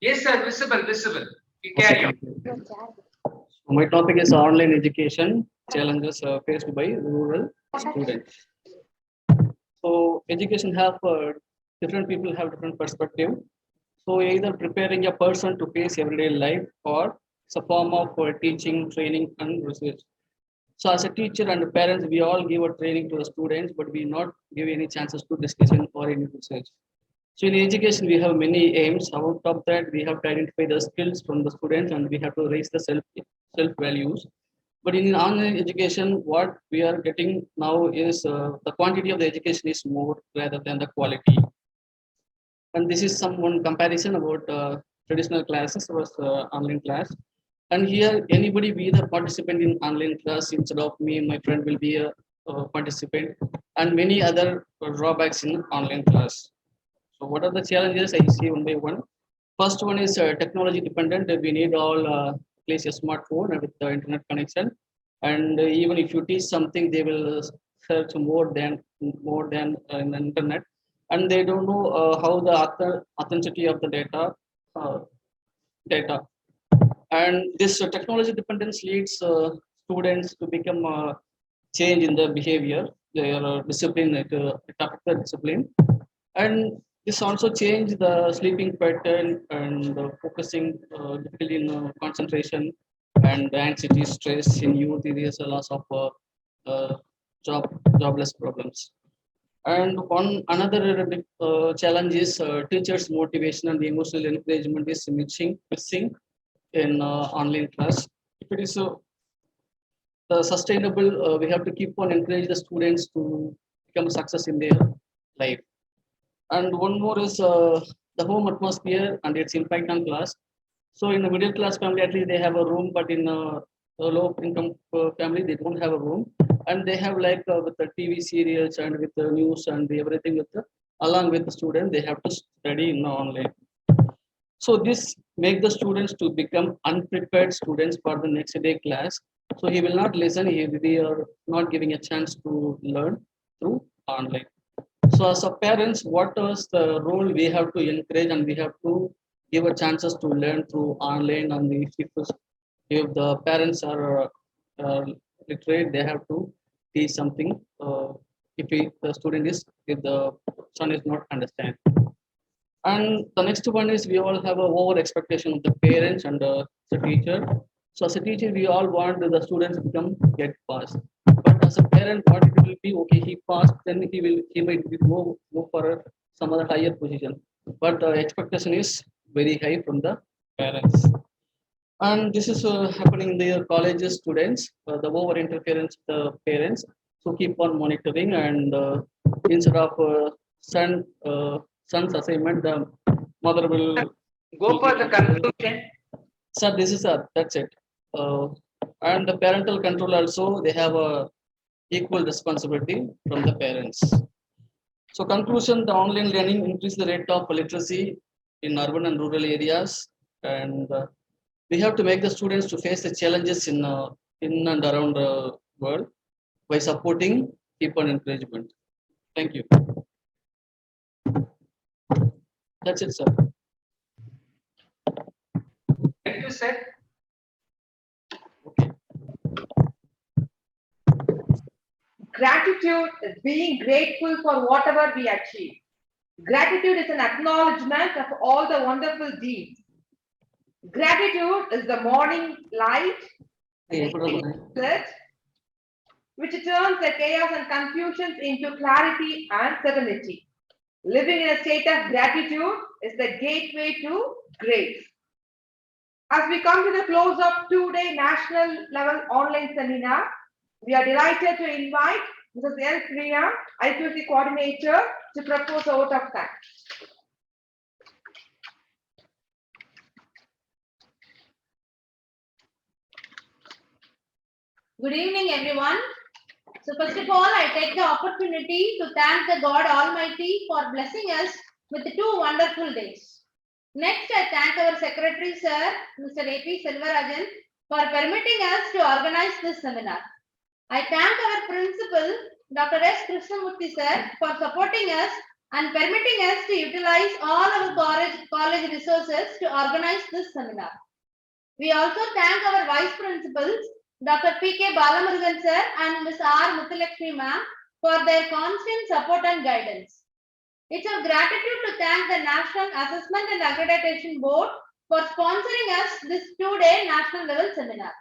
Yes, sir, visible. You carry on. So my topic is online education challenges faced by rural students. So education have different people have different perspective. So either preparing a person to face everyday life, or it's a form of teaching, training, and research. So as a teacher and parents, we all give a training to the students, but we not give any chances to discussion or any research. So in education, we have many aims. Out of that, we have to identify the skills from the students, and we have to raise the self values. But in online education, what we are getting now is the quantity of the education is more rather than the quality. And this is some one comparison about traditional classes versus online class. And here, anybody be the participant in online class instead of me, my friend will be a participant, and many other drawbacks in online class. So what are the challenges I see one by one? First one is technology dependent. We need all place a smartphone with the internet connection. And even if you teach something, they will search more than in the internet. And they don't know how the authenticity of the data. And this technology dependence leads students to become change in their behavior, their discipline, it affects the discipline. And this also changed the sleeping pattern and focusing difficulty in concentration and anxiety, stress in youth. There is a loss of jobless problems. And one another challenge is teachers' motivation and the emotional encouragement is missing in online class. If it is sustainable, we have to keep on encourage the students to become a success in their life. And one more is the home atmosphere and its impact on class. So in a middle class family, at least they have a room, but in a low income family, they don't have a room. And they have like with the TV serials and with the news and everything along with the student, they have to study in online. So this make the students to become unprepared students for the next day class. So he will not listen, we are not giving a chance to learn through online. So as a parents, what is the role we have to encourage and we have to give a chances to learn through online, and if the parents are literate, they have to teach something. The student is, if the son is not understand. And the next one is we all have a over expectation of the parents and the teacher. So as a teacher, we all want the students to get passed. But as a parent, what it will be, okay, he passed, then he might go for some other higher position. But the expectation is very high from the parents. And this is happening in the colleges students, the over interference of the parents. So keep on monitoring, and instead of son's assignment, the mother will Go for the conclusion. Sir, this is that's it. And the parental control also, they have a equal responsibility from the parents. So conclusion, the online learning increase the rate of literacy in urban and rural areas, and we have to make the students to face the challenges in and around the world by supporting, keep on encouragement. Thank you. That's it, sir. Thank you, sir. Gratitude is being grateful for whatever we achieve. Gratitude is an acknowledgement of all the wonderful deeds. Gratitude is the morning light which turns the chaos and confusions into clarity and serenity. Living in a state of gratitude is the gateway to grace. As we come to the close of two-day national level online seminar, we are delighted to invite Mrs. L. Priya, IQC coordinator, to propose a vote of thanks. Good evening, everyone. So first of all, I take the opportunity to thank the God Almighty for blessing us with 2 wonderful days. Next, I thank our Secretary, Sir, Mr. A.P. Silvarajan, for permitting us to organize this seminar. I thank our Principal, Dr. S. Krishnamurthy, Sir, for supporting us and permitting us to utilize all our college resources to organize this seminar. We also thank our Vice Principals, Dr. P.K. Balamurugan, Sir, and Ms. R. Muthulakshmi, Ma'am, for their constant support and guidance. It's our gratitude to thank the National Assessment and Accreditation Board for sponsoring us this 2-day national level seminar.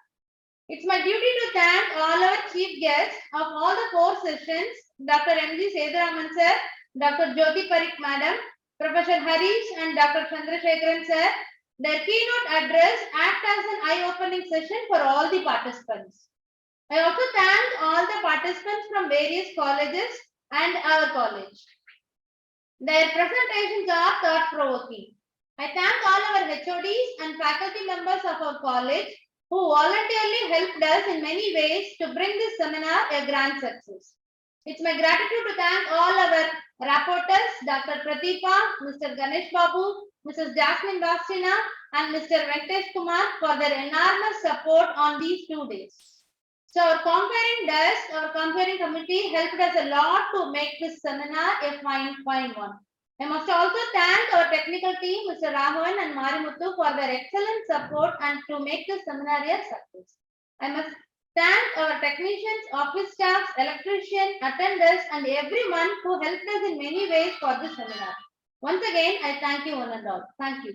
It's my duty to thank all our chief guests of all the 4 sessions, Dr. M.G. Seduraman, Sir, Dr. Jyoti Parikh, Madam, Professor Harish, and Dr. Chandrasekharan, Sir. Their keynote address acts as an eye-opening session for all the participants. I also thank all the participants from various colleges and our college. Their presentations are thought-provoking. I thank all our HODs and faculty members of our college who voluntarily helped us in many ways to bring this seminar a grand success. It's my gratitude to thank all our rapporteurs, Dr. Pradeepa, Mr. Ganesh Babu, Mrs. Jasmine Bastina, and Mr. Venkatesh Kumar for their enormous support on these 2 days. So our comparing committee helped us a lot to make this seminar a fine one. I must also thank our technical team, Mr. Raghavan and Marimuthu, for their excellent support and to make this seminar a success. I must thank our technicians, office staffs, electricians, attenders, and everyone who helped us in many ways for this seminar. Once again, I thank you one and all. Thank you.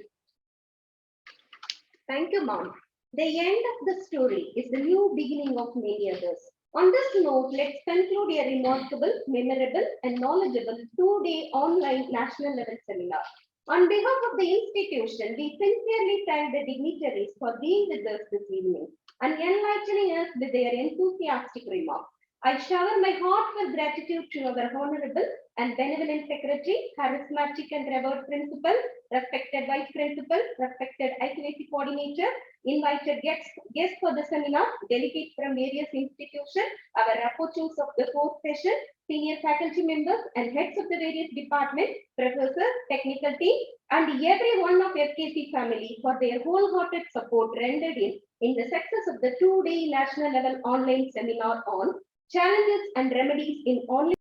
Thank you, Mom. The end of the story is the new beginning of many others. On this note, let's conclude a remarkable, memorable, and knowledgeable 2-day online national level seminar. On behalf of the institution, we sincerely thank the dignitaries for being with us this evening and enlightening us with their enthusiastic remarks. I shower my heartfelt gratitude to our honorable and benevolent secretary, charismatic and revered principal, respected vice principal, respected IQAC coordinator, invited guests for the seminar, delegates from various institutions, our rapporteurs of the 4th session, senior faculty members and heads of the various departments, professors, technical team, and every one of FKC family for their wholehearted support rendered in the success of the 2-day national level online seminar on challenges and remedies in online